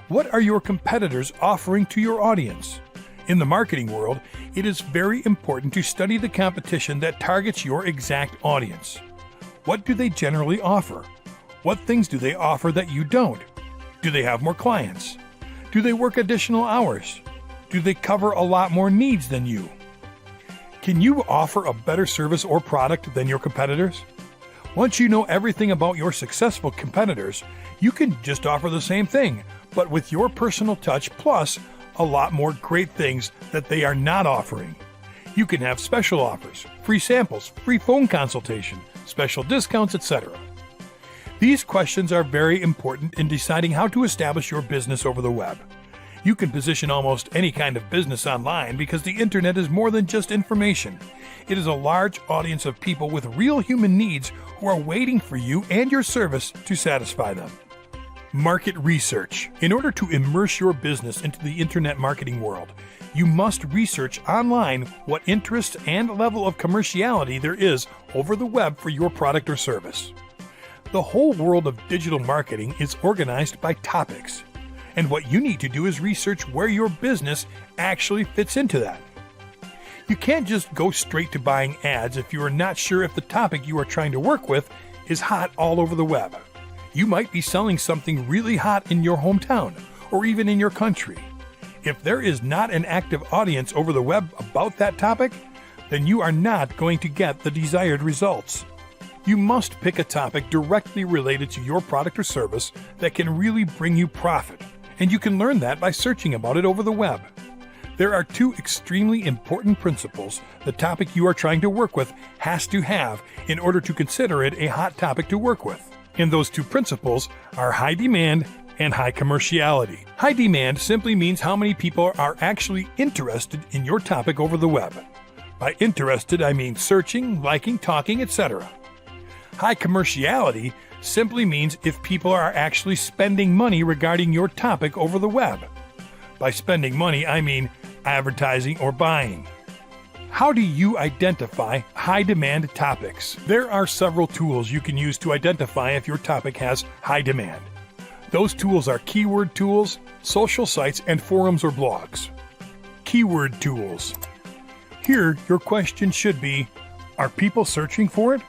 What are your competitors offering to your audience? In the marketing world, it is very important to study the competition that targets your exact audience. What do they generally offer? What things do they offer that you don't? Do they have more clients? Do they work additional hours? Do they cover a lot more needs than you? Can you offer a better service or product than your competitors? Once you know everything about your successful competitors, you can just offer the same thing, but with your personal touch plus a lot more great things that they are not offering. You can have special offers, free samples, free phone consultation, special discounts, etc. These questions are very important in deciding how to establish your business over the web. You can position almost any kind of business online because the internet is more than just information. It is a large audience of people with real human needs who are waiting for you and your service to satisfy them. Market research. In order to immerse your business into the internet marketing world, you must research online what interest and level of commerciality there is over the web for your product or service. The whole world of digital marketing is organized by topics, and what you need to do is research where your business actually fits into that. You can't just go straight to buying ads if you are not sure if the topic you are trying to work with is hot all over the web. You might be selling something really hot in your hometown or even in your country. If there is not an active audience over the web about that topic, then you are not going to get the desired results. You must pick a topic directly related to your product or service that can really bring you profit, and you can learn that by searching about it over the web. There are two extremely important principles the topic you are trying to work with has to have in order to consider it a hot topic to work with. And those two principles are high demand and high commerciality. High demand simply means how many people are actually interested in your topic over the web. By interested, I mean searching, liking, talking, etc. High commerciality simply means if people are actually spending money regarding your topic over the web. By spending money, I mean advertising or buying. How do you identify high-demand topics? There are several tools you can use to identify if your topic has high demand. Those tools are keyword tools, social sites, and forums or blogs. Keyword tools. Here, your question should be, are people searching for it?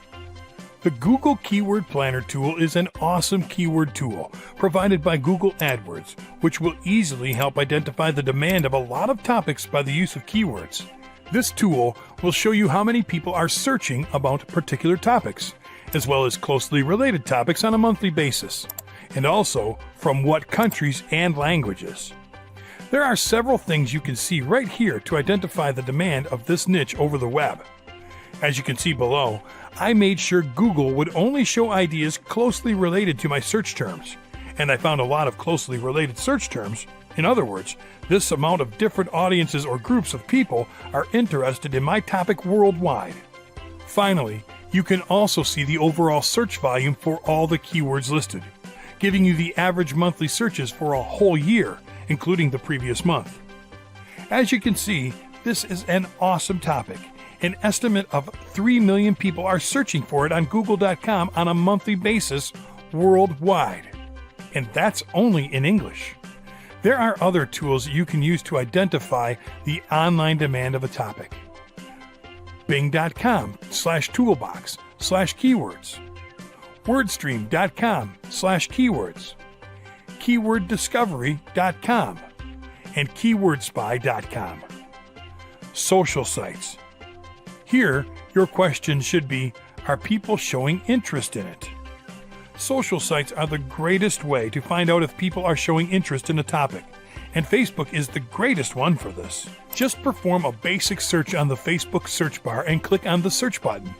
The Google Keyword Planner tool is an awesome keyword tool provided by Google AdWords, which will easily help identify the demand of a lot of topics by the use of keywords. This tool will show you how many people are searching about particular topics, as well as closely related topics on a monthly basis, and also from what countries and languages. There are several things you can see right here to identify the demand of this niche over the web. As you can see below, I made sure Google would only show ideas closely related to my search terms, and I found a lot of closely related search terms. In other words, this amount of different audiences or groups of people are interested in my topic worldwide. Finally, you can also see the overall search volume for all the keywords listed, giving you the average monthly searches for a whole year, including the previous month. As you can see, this is an awesome topic. An estimate of 3 million people are searching for it on Google.com on a monthly basis worldwide. And that's only in English. There are other tools you can use to identify the online demand of a topic. Bing.com/toolbox/keywords. Wordstream.com/keywords. KeywordDiscovery.com. And KeywordSpy.com. Social sites. Here, your question should be, are people showing interest in it? Social sites are the greatest way to find out if people are showing interest in a topic, and Facebook is the greatest one for this. Just perform a basic search on the Facebook search bar and click on the search button.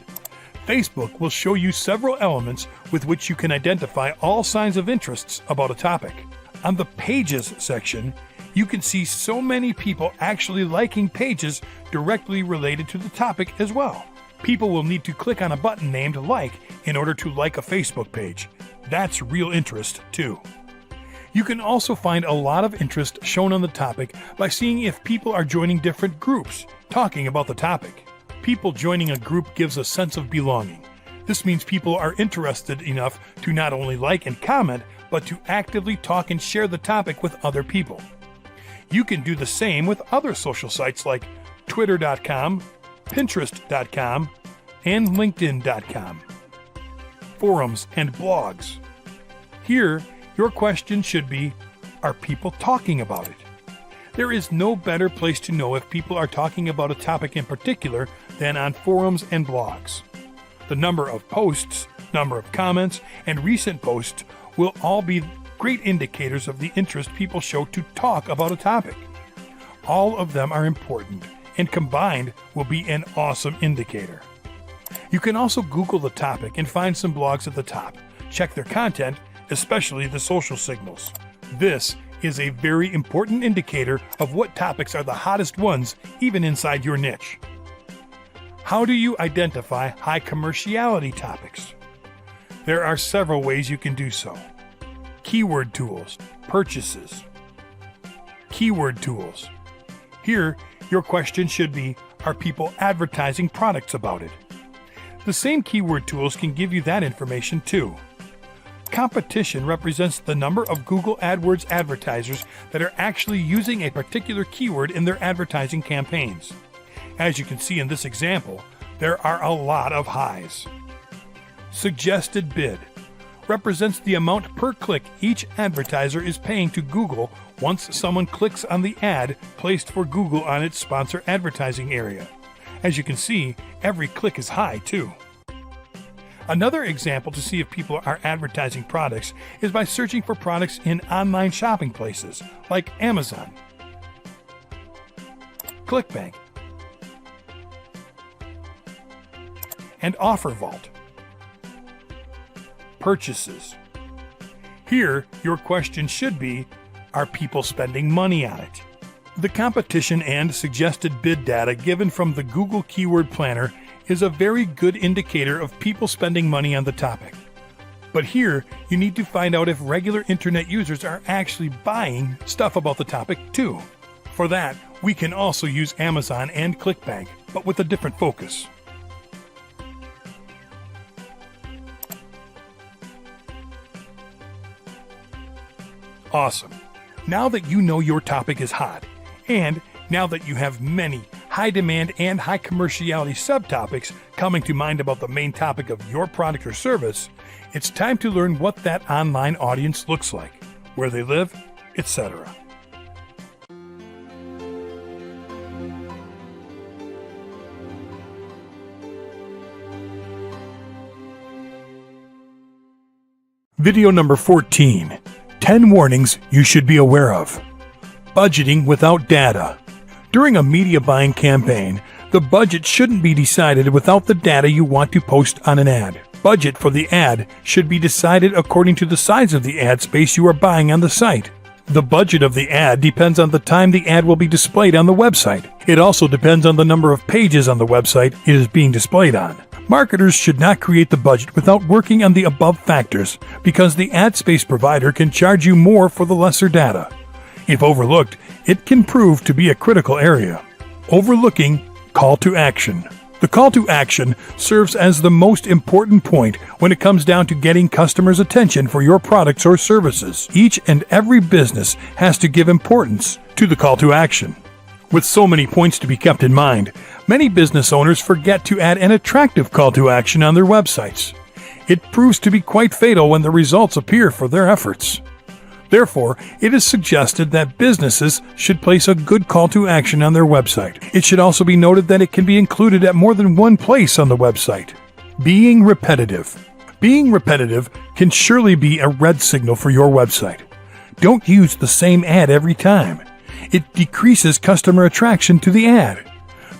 Facebook will show you several elements with which you can identify all signs of interests about a topic. On the Pages section, you can see so many people actually liking pages directly related to the topic as well. People will need to click on a button named Like in order to like a Facebook page. That's real interest, too. You can also find a lot of interest shown on the topic by seeing if people are joining different groups, talking about the topic. People joining a group gives a sense of belonging. This means people are interested enough to not only like and comment, but to actively talk and share the topic with other people. You can do the same with other social sites like Twitter.com, Pinterest.com, and LinkedIn.com. Forums and blogs. Here, your question should be, are people talking about it? There is no better place to know if people are talking about a topic in particular than on forums and blogs. The number of posts, number of comments, and recent posts will all be great indicators of the interest people show to talk about a topic. All of them are important, and combined will be an awesome indicator. You can also Google the topic and find some blogs at the top. Check their content, especially the social signals. This is a very important indicator of what topics are the hottest ones, even inside your niche. How do you identify high commerciality topics? There are several ways you can do so. Keyword tools, purchases. Keyword tools. Here, your question should be, are people advertising products about it? The same keyword tools can give you that information too. Competition represents the number of Google AdWords advertisers that are actually using a particular keyword in their advertising campaigns. As you can see in this example, there are a lot of highs. Suggested bid represents the amount per click each advertiser is paying to Google once someone clicks on the ad placed for Google on its sponsor advertising area. As you can see, every click is high too. Another example to see if people are advertising products is by searching for products in online shopping places like Amazon, ClickBank, and OfferVault. Purchases. Here, your question should be, are people spending money on it? The competition and suggested bid data given from the Google Keyword Planner is a very good indicator of people spending money on the topic. But here, you need to find out if regular internet users are actually buying stuff about the topic too. For that, we can also use Amazon and ClickBank, but with a different focus. Awesome. Now that you know your topic is hot, and now that you have many high demand and high commerciality subtopics coming to mind about the main topic of your product or service, it's time to learn what that online audience looks like, where they live, etc. Video number 14. 10 warnings you should be aware of. Budgeting without data. During a media buying campaign, the budget shouldn't be decided without the data you want to post on an ad. Budget for the ad should be decided according to the size of the ad space you are buying on the site. The budget of the ad depends on the time the ad will be displayed on the website. It also depends on the number of pages on the website it is being displayed on. Marketers should not create the budget without working on the above factors because the ad space provider can charge you more for the lesser data. If overlooked, it can prove to be a critical area. Overlooking call to action. The call to action serves as the most important point when it comes down to getting customers' attention for your products or services. Each and every business has to give importance to the call to action. With so many points to be kept in mind, many business owners forget to add an attractive call to action on their websites. It proves to be quite fatal when the results appear for their efforts. Therefore, it is suggested that businesses should place a good call to action on their website. It should also be noted that it can be included at more than one place on the website. Being repetitive. Being repetitive can surely be a red signal for your website. Don't use the same ad every time. It decreases customer attraction to the ad.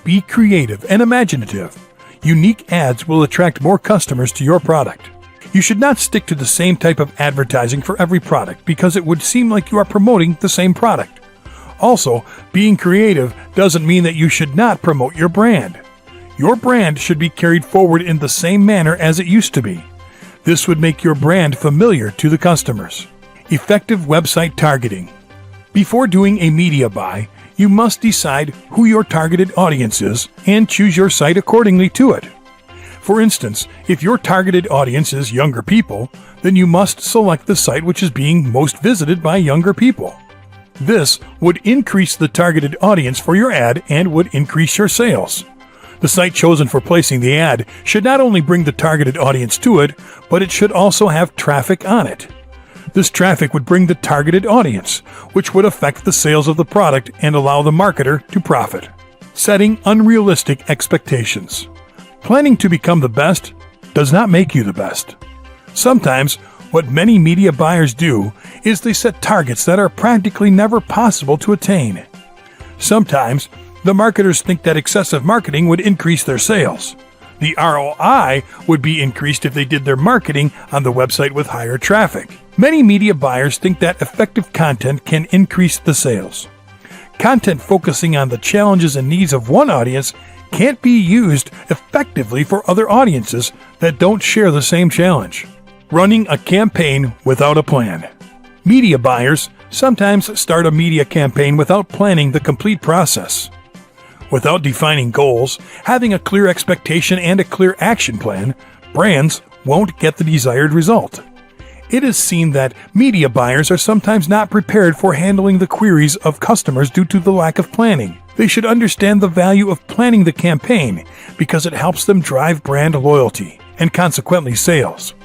Be creative and imaginative. Unique ads will attract more customers to your product. You should not stick to the same type of advertising for every product because it would seem like you are promoting the same product. Also, being creative doesn't mean that you should not promote your brand. Your brand should be carried forward in the same manner as it used to be. This would make your brand familiar to the customers. Effective website targeting. Before doing a media buy, you must decide who your targeted audience is and choose your site accordingly to it. For instance, if your targeted audience is younger people, then you must select the site which is being most visited by younger people. This would increase the targeted audience for your ad and would increase your sales. The site chosen for placing the ad should not only bring the targeted audience to it, but it should also have traffic on it. This traffic would bring the targeted audience, which would affect the sales of the product and allow the marketer to profit. Setting unrealistic expectations. Planning to become the best does not make you the best. Sometimes, what many media buyers do is they set targets that are practically never possible to attain. Sometimes, the marketers think that excessive marketing would increase their sales. The ROI would be increased if they did their marketing on the website with higher traffic. Many media buyers think that effective content can increase the sales. Content focusing on the challenges and needs of one audience can't be used effectively for other audiences that don't share the same challenge. Running a campaign without a plan. Media buyers sometimes start a media campaign without planning the complete process. Without defining goals, having a clear expectation and a clear action plan, brands won't get the desired result. It is seen that media buyers are sometimes not prepared for handling the queries of customers due to the lack of planning. They should understand the value of planning the campaign because it helps them drive brand loyalty and consequently sales.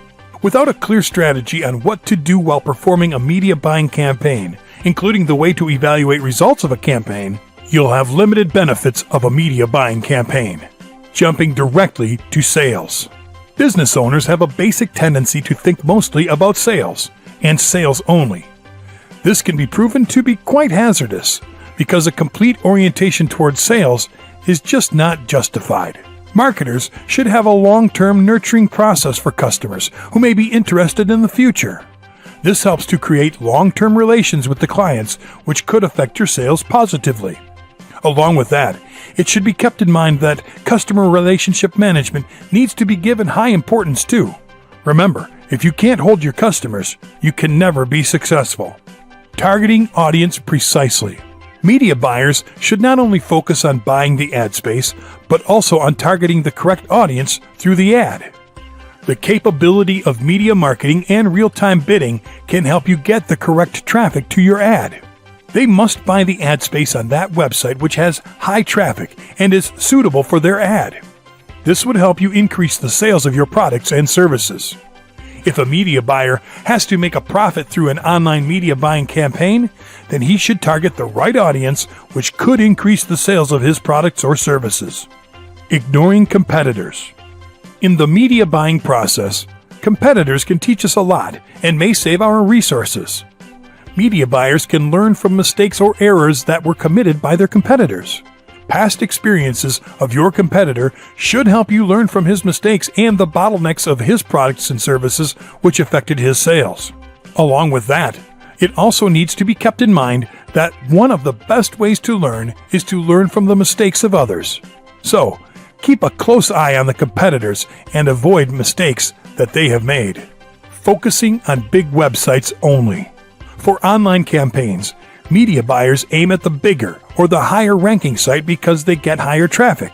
Without a clear strategy on what to do while performing a media buying campaign, including the way to evaluate results of a campaign, you'll have limited benefits of a media buying campaign. Jumping directly to sales. Business owners have a basic tendency to think mostly about sales, and sales only. This can be proven to be quite hazardous, because a complete orientation towards sales is just not justified. Marketers should have a long-term nurturing process for customers who may be interested in the future. This helps to create long-term relations with the clients, which could affect your sales positively. Along with that, it should be kept in mind that customer relationship management needs to be given high importance too. Remember, if you can't hold your customers, you can never be successful. Targeting audience precisely. Media buyers should not only focus on buying the ad space, but also on targeting the correct audience through the ad. The capability of media marketing and real-time bidding can help you get the correct traffic to your ad. They must buy the ad space on that website which has high traffic and is suitable for their ad. This would help you increase the sales of your products and services. If a media buyer has to make a profit through an online media buying campaign, then he should target the right audience, which could increase the sales of his products or services. Ignoring competitors. In the media buying process, competitors can teach us a lot and may save our resources. Media buyers can learn from mistakes or errors that were committed by their competitors. Past experiences of your competitor should help you learn from his mistakes and the bottlenecks of his products and services which affected his sales. Along with that, it also needs to be kept in mind that one of the best ways to learn is to learn from the mistakes of others. So, keep a close eye on the competitors and avoid mistakes that they have made. Focusing on big websites only. For online campaigns, media buyers aim at the bigger or the higher ranking site because they get higher traffic.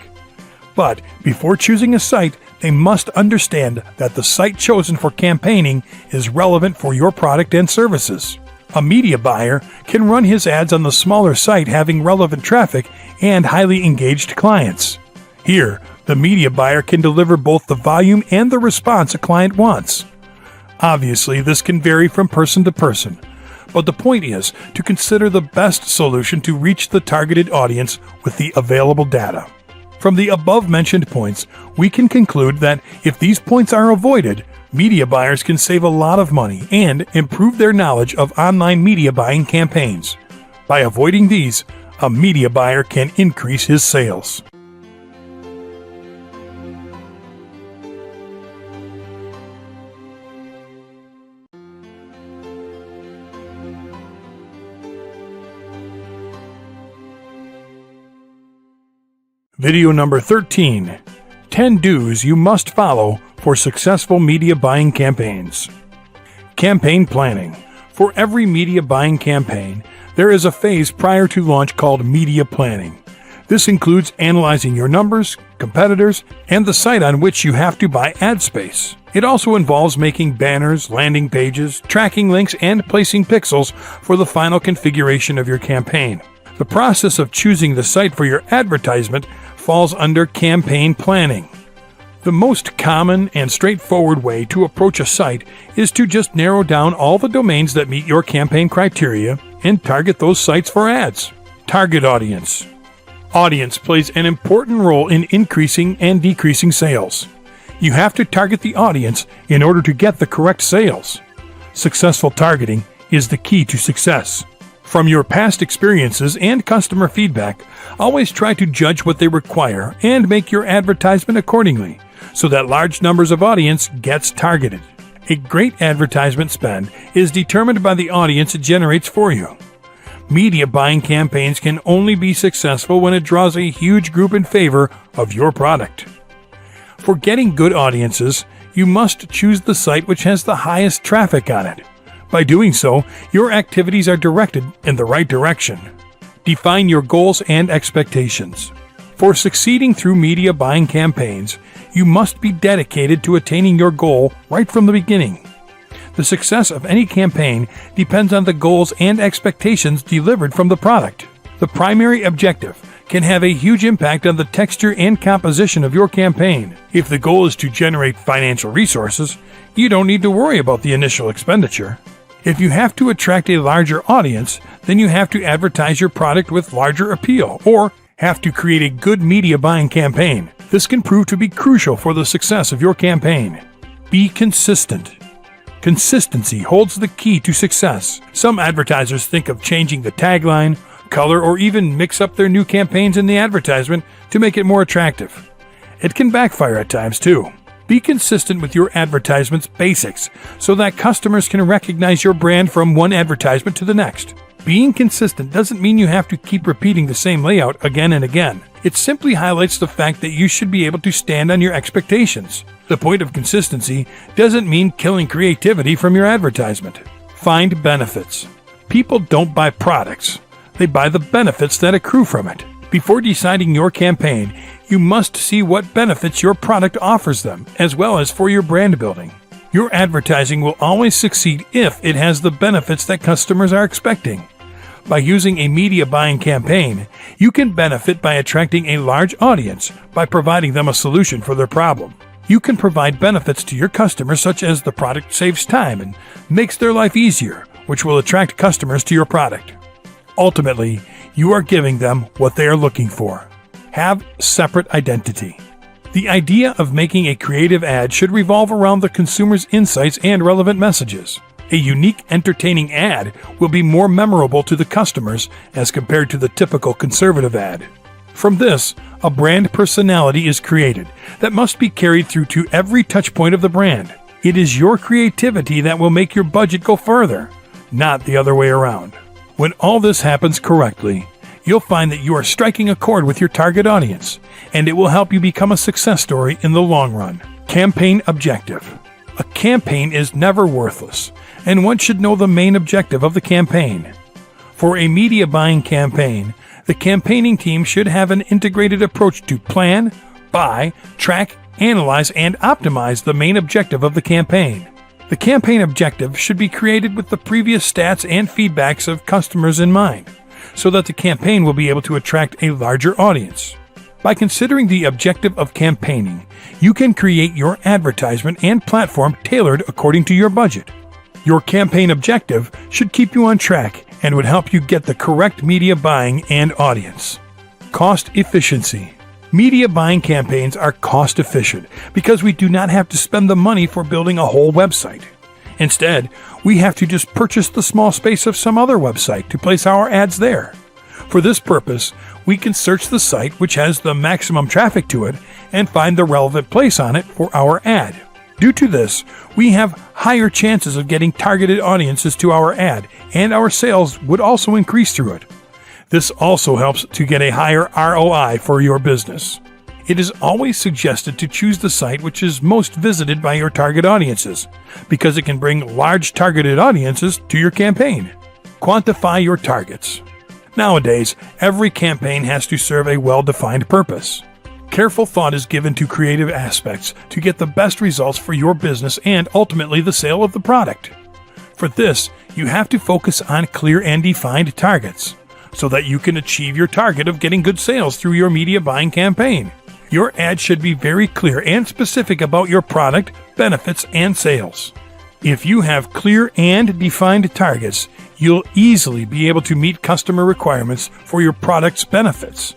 But before choosing a site, they must understand that the site chosen for campaigning is relevant for your product and services. A media buyer can run his ads on the smaller site having relevant traffic and highly engaged clients. Here, the media buyer can deliver both the volume and the response a client wants. Obviously, this can vary from person to person, but the point is to consider the best solution to reach the targeted audience with the available data. From the above-mentioned points, we can conclude that if these points are avoided, media buyers can save a lot of money and improve their knowledge of online media buying campaigns. By avoiding these, a media buyer can increase his sales. Video number 13. 10 do's you must follow for successful media buying campaigns. Campaign planning. For every media buying campaign, there is a phase prior to launch called media planning. This includes analyzing your numbers, competitors, and the site on which you have to buy ad space. It also involves making banners, landing pages, tracking links, and placing pixels for the final configuration of your campaign. The process of choosing the site for your advertisement falls under campaign planning. The most common and straightforward way to approach a site is to just narrow down all the domains that meet your campaign criteria and target those sites for ads. Target audience. Audience plays an important role in increasing and decreasing sales. You have to target the audience in order to get the correct sales. Successful targeting is the key to success. From your past experiences and customer feedback, always try to judge what they require and make your advertisement accordingly, so that large numbers of audience gets targeted. A great advertisement spend is determined by the audience it generates for you. Media buying campaigns can only be successful when it draws a huge group in favor of your product. For getting good audiences, you must choose the site which has the highest traffic on it. By doing so, your activities are directed in the right direction. Define your goals and expectations. For succeeding through media buying campaigns, you must be dedicated to attaining your goal right from the beginning. The success of any campaign depends on the goals and expectations delivered from the product. The primary objective can have a huge impact on the texture and composition of your campaign. If the goal is to generate financial resources, you don't need to worry about the initial expenditure. If you have to attract a larger audience, then you have to advertise your product with larger appeal, or have to create a good media buying campaign. This can prove to be crucial for the success of your campaign. Be consistent. Consistency holds the key to success. Some advertisers think of changing the tagline, color, or even mix up their new campaigns in the advertisement to make it more attractive. It can backfire at times too. Be consistent with your advertisement's basics so that customers can recognize your brand from one advertisement to the next. Being consistent doesn't mean you have to keep repeating the same layout again and again. It simply highlights the fact that you should be able to stand on your expectations. The point of consistency doesn't mean killing creativity from your advertisement. Find benefits. People don't buy products. They buy the benefits that accrue from it. Before deciding your campaign, you must see what benefits your product offers them, as well as for your brand building. Your advertising will always succeed if it has the benefits that customers are expecting. By using a media buying campaign, you can benefit by attracting a large audience by providing them a solution for their problem. You can provide benefits to your customers such as the product saves time and makes their life easier, which will attract customers to your product. Ultimately, you are giving them what they are looking for. Have separate identity. The idea of making a creative ad should revolve around the consumer's insights and relevant messages. A unique, entertaining ad will be more memorable to the customers as compared to the typical conservative ad. From this, a brand personality is created that must be carried through to every touchpoint of the brand. It is your creativity that will make your budget go further, not the other way around. When all this happens correctly, you'll find that you are striking a chord with your target audience, and it will help you become a success story in the long run. Campaign objective. A campaign is never worthless, and one should know the main objective of the campaign. For a media buying campaign, the campaigning team should have an integrated approach to plan, buy, track, analyze, and optimize the main objective of the campaign. The campaign objective should be created with the previous stats and feedbacks of customers in mind, so that the campaign will be able to attract a larger audience. By considering the objective of campaigning, you can create your advertisement and platform tailored according to your budget. Your campaign objective should keep you on track and would help you get the correct media buying and audience. Cost efficiency. Media buying campaigns are cost efficient because we do not have to spend the money for building a whole website. Instead, we have to just purchase the small space of some other website to place our ads there. For this purpose, we can search the site which has the maximum traffic to it and find the relevant place on it for our ad. Due to this, we have higher chances of getting targeted audiences to our ad, and our sales would also increase through it. This also helps to get a higher ROI for your business. It is always suggested to choose the site which is most visited by your target audiences, because it can bring large targeted audiences to your campaign. Quantify your targets. Nowadays, every campaign has to serve a well-defined purpose. Careful thought is given to creative aspects to get the best results for your business and ultimately the sale of the product. For this, you have to focus on clear and defined targets so that you can achieve your target of getting good sales through your media buying campaign. Your ad should be very clear and specific about your product, benefits, and sales. If you have clear and defined targets, you'll easily be able to meet customer requirements for your product's benefits.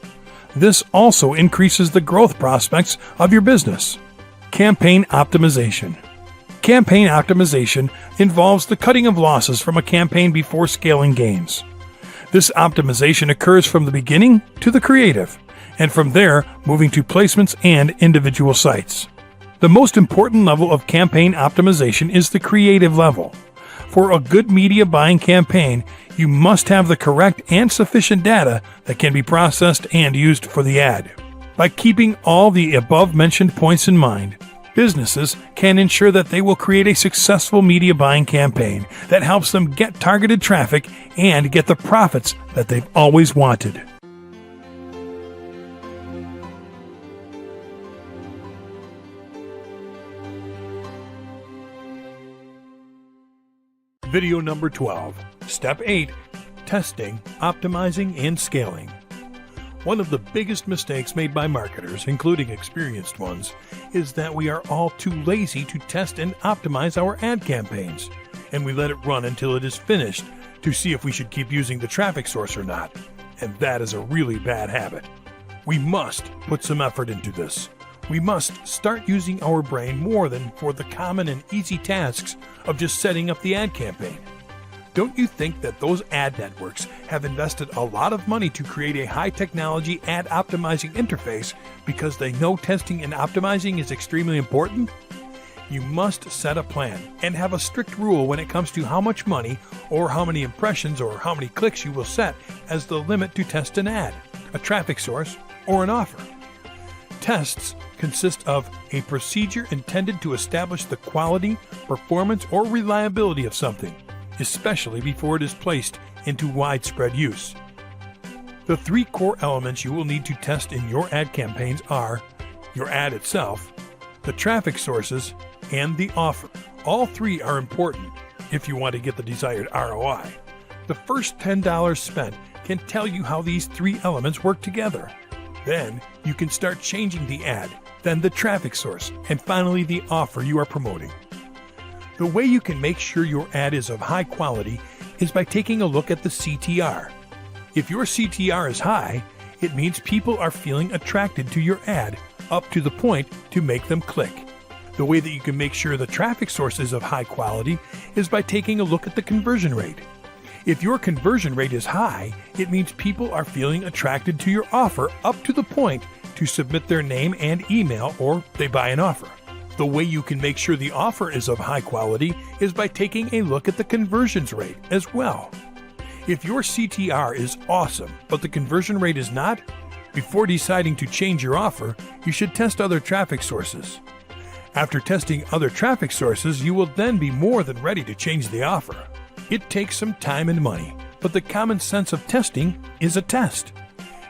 This also increases the growth prospects of your business. Campaign optimization. Campaign optimization involves the cutting of losses from a campaign before scaling gains. This optimization occurs from the beginning to the creative, and from there moving to placements and individual sites. The most important level of campaign optimization is the creative level. For a good media buying campaign, you must have the correct and sufficient data that can be processed and used for the ad. By keeping all the above-mentioned points in mind, businesses can ensure that they will create a successful media buying campaign that helps them get targeted traffic and get the profits that they've always wanted. Video number 12. Step 8. Testing, optimizing, and scaling. One of the biggest mistakes made by marketers, including experienced ones, is that we are all too lazy to test and optimize our ad campaigns, and we let it run until it is finished to see if we should keep using the traffic source or not, and that is a really bad habit. We must put some effort into this. We must start using our brain more than for the common and easy tasks of just setting up the ad campaign. Don't you think that those ad networks have invested a lot of money to create a high-technology ad optimizing interface because they know testing and optimizing is extremely important? You must set a plan and have a strict rule when it comes to how much money or how many impressions or how many clicks you will set as the limit to test an ad, a traffic source, or an offer. Tests consist of a procedure intended to establish the quality, performance, or reliability of something, especially before it is placed into widespread use. The three core elements you will need to test in your ad campaigns are your ad itself, the traffic sources, and the offer. All three are important if you want to get the desired ROI. The first $10 spent can tell you how these three elements work together. Then you can start changing the ad, then the traffic source, and finally the offer you are promoting. The way you can make sure your ad is of high quality is by taking a look at the CTR. If your CTR is high, it means people are feeling attracted to your ad up to the point to make them click. The way that you can make sure the traffic source is of high quality is by taking a look at the conversion rate. If your conversion rate is high, it means people are feeling attracted to your offer up to the point to submit their name and email or they buy an offer. The way you can make sure the offer is of high quality is by taking a look at the conversions rate as well. If your CTR is awesome, but the conversion rate is not, before deciding to change your offer, you should test other traffic sources. After testing other traffic sources, you will then be more than ready to change the offer. It takes some time and money, but the common sense of testing is a test.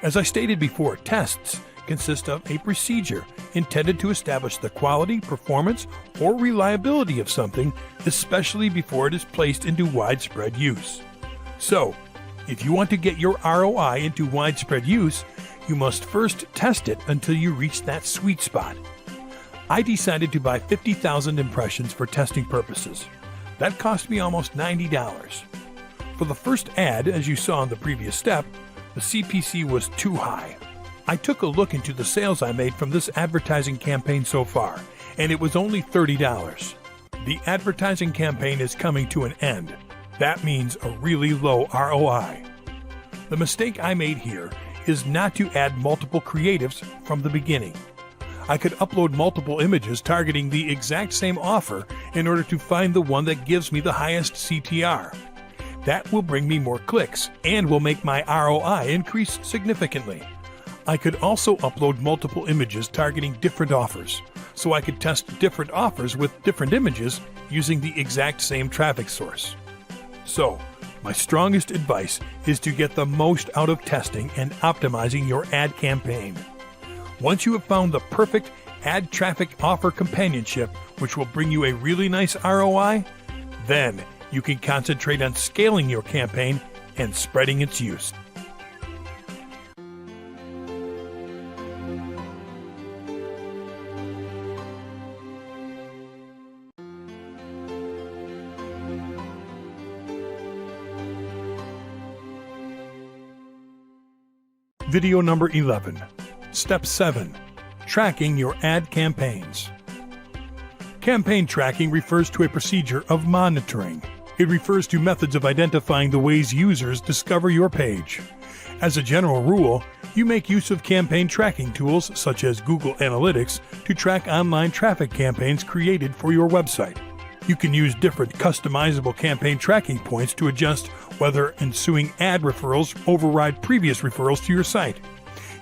As I stated before, tests consist of a procedure intended to establish the quality, performance, or reliability of something, especially before it is placed into widespread use. So, if you want to get your ROI into widespread use, you must first test it until you reach that sweet spot. I decided to buy 50,000 impressions for testing purposes. That cost me almost $90. For the first ad, as you saw in the previous step, the CPC was too high. I took a look into the sales I made from this advertising campaign so far, and it was only $30. The advertising campaign is coming to an end. That means a really low ROI. The mistake I made here is not to add multiple creatives from the beginning. I could upload multiple images targeting the exact same offer in order to find the one that gives me the highest CTR. That will bring me more clicks and will make my ROI increase significantly. I could also upload multiple images targeting different offers, so I could test different offers with different images using the exact same traffic source. So, my strongest advice is to get the most out of testing and optimizing your ad campaign. Once you have found the perfect ad traffic offer companionship, which will bring you a really nice ROI, then you can concentrate on scaling your campaign and spreading its use. Video number 11. Step 7. Tracking your ad campaigns. Campaign tracking refers to a procedure of monitoring. It refers to methods of identifying the ways users discover your page. As a general rule, you make use of campaign tracking tools such as Google Analytics to track online traffic campaigns created for your website. You can use different customizable campaign tracking points to adjust whether ensuing ad referrals override previous referrals to your site.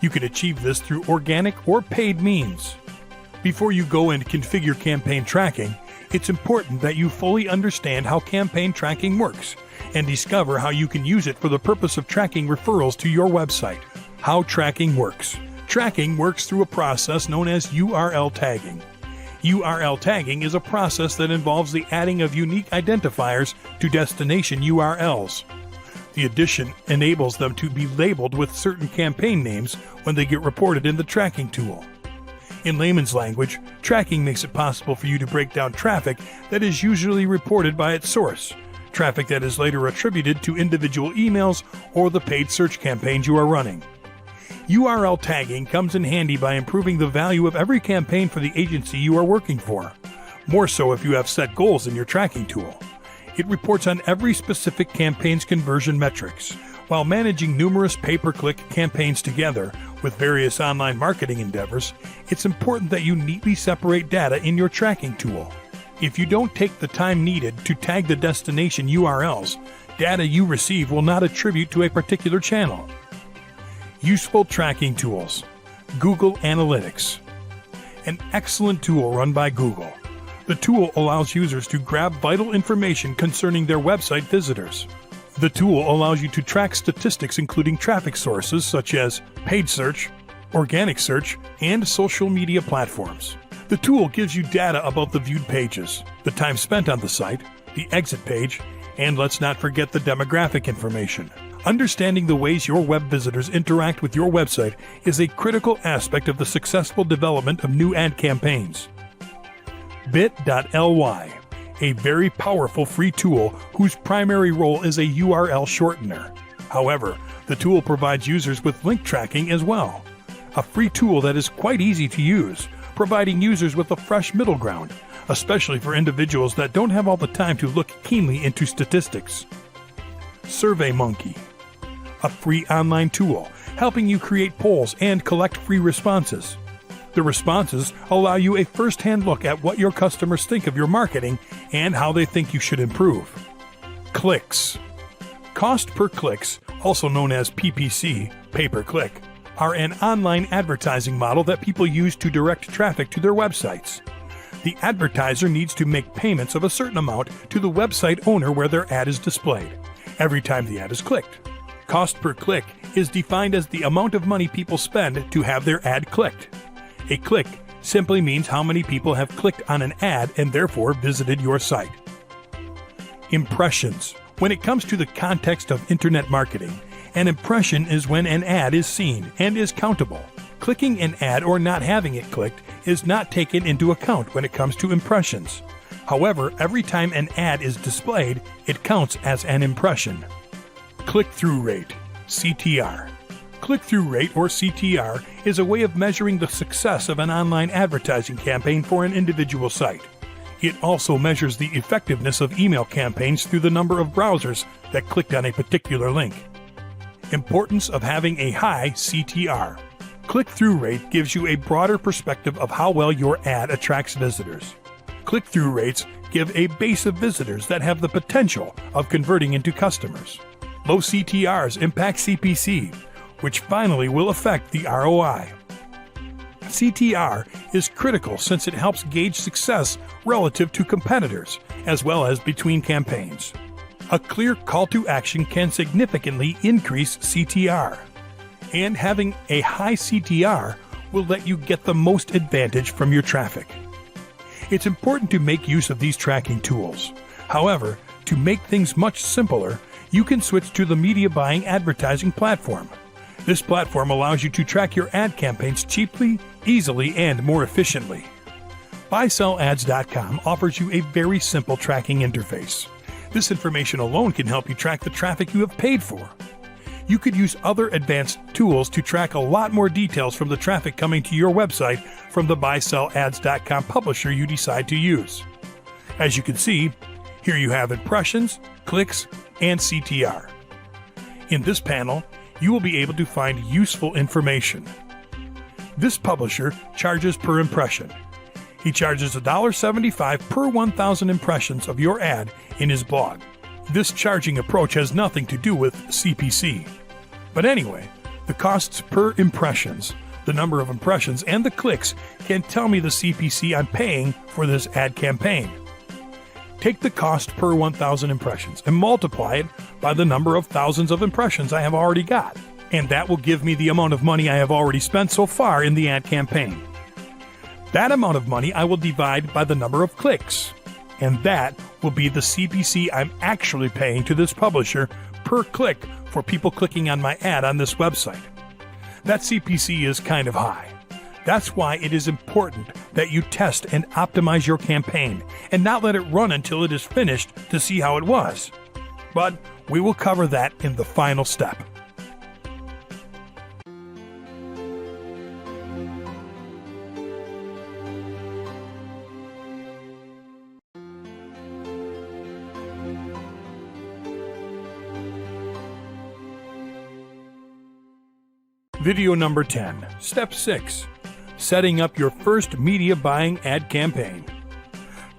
You can achieve this through organic or paid means. Before you go and configure campaign tracking, it's important that you fully understand how campaign tracking works and discover how you can use it for the purpose of tracking referrals to your website. How tracking works. Tracking works through a process known as URL tagging. URL tagging is a process that involves the adding of unique identifiers to destination URLs. The addition enables them to be labeled with certain campaign names when they get reported in the tracking tool. In layman's language, tracking makes it possible for you to break down traffic that is usually reported by its source, traffic that is later attributed to individual emails or the paid search campaigns you are running. URL tagging comes in handy by improving the value of every campaign for the agency you are working for, more so if you have set goals in your tracking tool. It reports on every specific campaign's conversion metrics. While managing numerous pay-per-click campaigns together with various online marketing endeavors, it's important that you neatly separate data in your tracking tool. If you don't take the time needed to tag the destination URLs, data you receive will not attribute to a particular channel. Useful tracking tools. Google Analytics. An excellent tool run by Google. The tool allows users to grab vital information concerning their website visitors. The tool allows you to track statistics including traffic sources such as paid search, organic search, and social media platforms. The tool gives you data about the viewed pages, the time spent on the site, the exit page, and let's not forget the demographic information. Understanding the ways your web visitors interact with your website is a critical aspect of the successful development of new ad campaigns. Bit.ly, a very powerful free tool whose primary role is a URL shortener. However, the tool provides users with link tracking as well. A free tool that is quite easy to use, providing users with a fresh middle ground, especially for individuals that don't have all the time to look keenly into statistics. SurveyMonkey, a free online tool helping you create polls and collect free responses. The responses allow you a first-hand look at what your customers think of your marketing and how they think you should improve. Clicks. Cost per clicks, also known as PPC, pay-per-click, are an online advertising model that people use to direct traffic to their websites. The advertiser needs to make payments of a certain amount to the website owner where their ad is displayed, every time the ad is clicked. Cost per click is defined as the amount of money people spend to have their ad clicked. A click simply means how many people have clicked on an ad and therefore visited your site. Impressions. When it comes to the context of internet marketing, an impression is when an ad is seen and is countable. Clicking an ad or not having it clicked is not taken into account when it comes to impressions. However, every time an ad is displayed, it counts as an impression. Click-through rate, CTR. Click-through rate, or CTR, is a way of measuring the success of an online advertising campaign for an individual site. It also measures the effectiveness of email campaigns through the number of browsers that clicked on a particular link. Importance of having a high CTR. Click-through rate gives you a broader perspective of how well your ad attracts visitors. Click-through rates give a base of visitors that have the potential of converting into customers. Low CTRs impact CPC, which finally will affect the ROI. CTR is critical since it helps gauge success relative to competitors, as well as between campaigns. A clear call to action can significantly increase CTR. And having a high CTR will let you get the most advantage from your traffic. It's important to make use of these tracking tools. However, to make things much simpler, you can switch to the media buying advertising platform. This platform allows you to track your ad campaigns cheaply, easily, and more efficiently. BuySellAds.com offers you a very simple tracking interface. This information alone can help you track the traffic you have paid for. You could use other advanced tools to track a lot more details from the traffic coming to your website from the BuySellAds.com publisher you decide to use. As you can see, here you have impressions, clicks, and CTR. In this panel, you will be able to find useful information. This publisher charges per impression. He charges $1.75 per 1,000 impressions of your ad in his blog. This charging approach has nothing to do with CPC. But anyway, the costs per impressions, the number of impressions, and the clicks can tell me the CPC I'm paying for this ad campaign. Take the cost per 1,000 impressions and multiply it by the number of thousands of impressions I have already got, and that will give me the amount of money I have already spent so far in the ad campaign. That amount of money I will divide by the number of clicks, and that will be the CPC I'm actually paying to this publisher per click for people clicking on my ad on this website. That CPC is kind of high. That's why it is important that you test and optimize your campaign and not let it run until it is finished to see how it was. But we will cover that in the final step. Video number 10, Step 6. Setting up your first media buying ad campaign.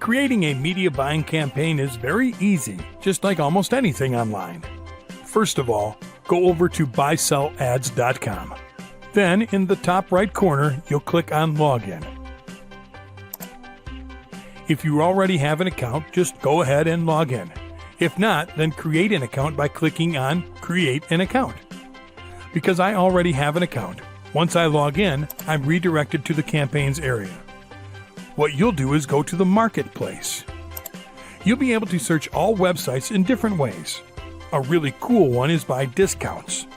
Creating a media buying campaign is very easy, just like almost anything online. First of all, go over to BuySellAds.com. Then, in the top right corner, you'll click on Login. If you already have an account, just go ahead and log in. If not, then create an account by clicking on Create an Account. Because I already have an account, once I log in, I'm redirected to the campaigns area. What you'll do is go to the marketplace. You'll be able to search all websites in different ways. A really cool one is by discounts.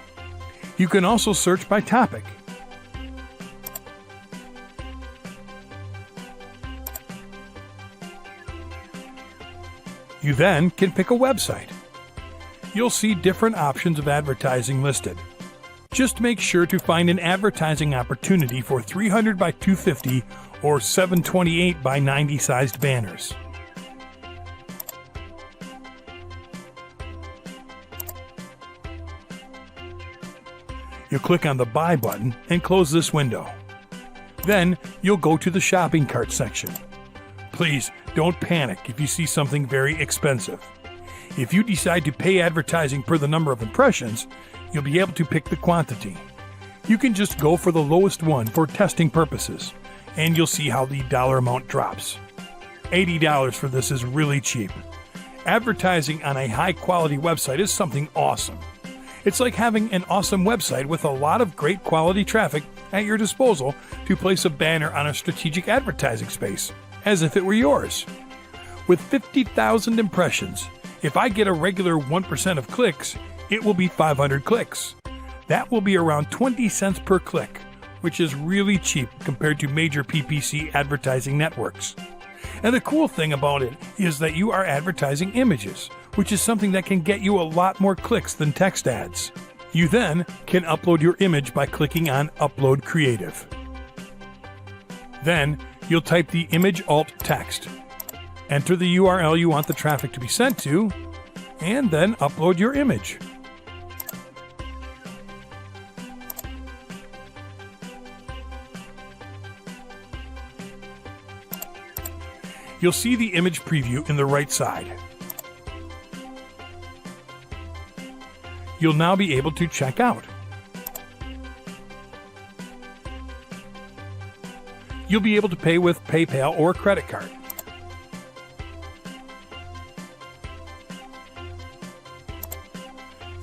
You can also search by topic. You then can pick a website. You'll see different options of advertising listed. Just make sure to find an advertising opportunity for 300 by 250 or 728 by 90 sized banners. You'll click on the Buy button and close this window. Then you'll go to the shopping cart section. Please don't panic if you see something very expensive. If you decide to pay advertising per the number of impressions, you'll be able to pick the quantity. You can just go for the lowest one for testing purposes, and you'll see how the dollar amount drops. $80 for this is really cheap. Advertising on a high-quality website is something awesome. It's like having an awesome website with a lot of great quality traffic at your disposal to place a banner on a strategic advertising space, as if it were yours. With 50,000 impressions, if I get a regular 1% of clicks, it will be 500 clicks. That will be around 20 cents per click, which is really cheap compared to major PPC advertising networks. And the cool thing about it is that you are advertising images, which is something that can get you a lot more clicks than text ads. You then can upload your image by clicking on Upload Creative. Then you'll type the image alt text. Enter the URL you want the traffic to be sent to, and then upload your image. You'll see the image preview in the right side. You'll now be able to check out. You'll be able to pay with PayPal or credit card.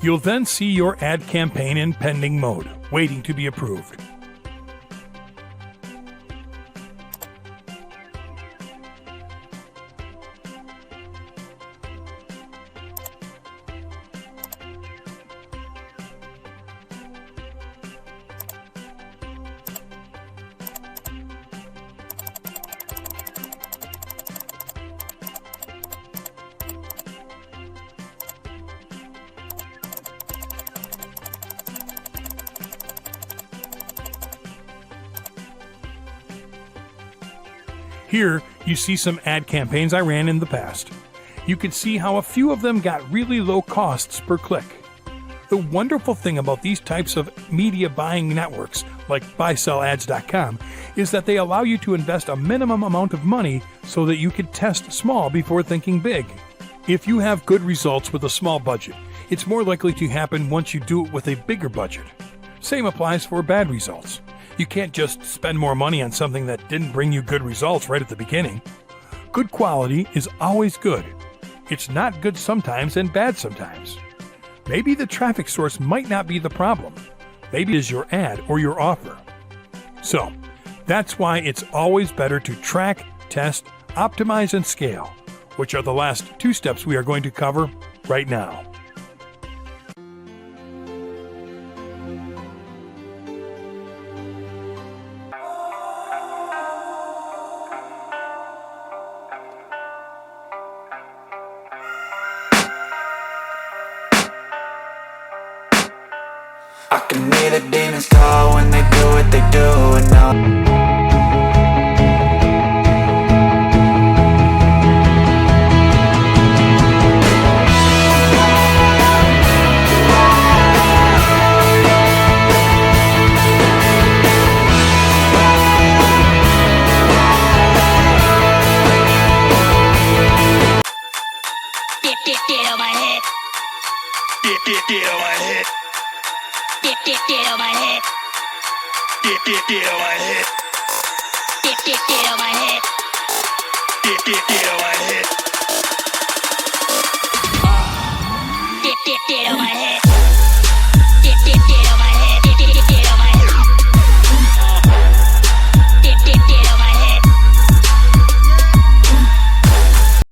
You'll then see your ad campaign in pending mode, waiting to be approved. Here, you see some ad campaigns I ran in the past. You can see how a few of them got really low costs per click. The wonderful thing about these types of media buying networks, like BuySellAds.com, is that they allow you to invest a minimum amount of money so that you can test small before thinking big. If you have good results with a small budget, it's more likely to happen once you do it with a bigger budget. Same applies for bad results. You can't just spend more money on something that didn't bring you good results right at the beginning. Good quality is always good. It's not good sometimes and bad sometimes. Maybe the traffic source might not be the problem. Maybe it is your ad or your offer. So, that's why it's always better to track, test, optimize, and scale, which are the last two steps we are going to cover right now. I can hear the demons call when they do what they do, and now Get on my head. Get on my head. Get on my head. Get on my head. Get on my head. Get on my head. Get on my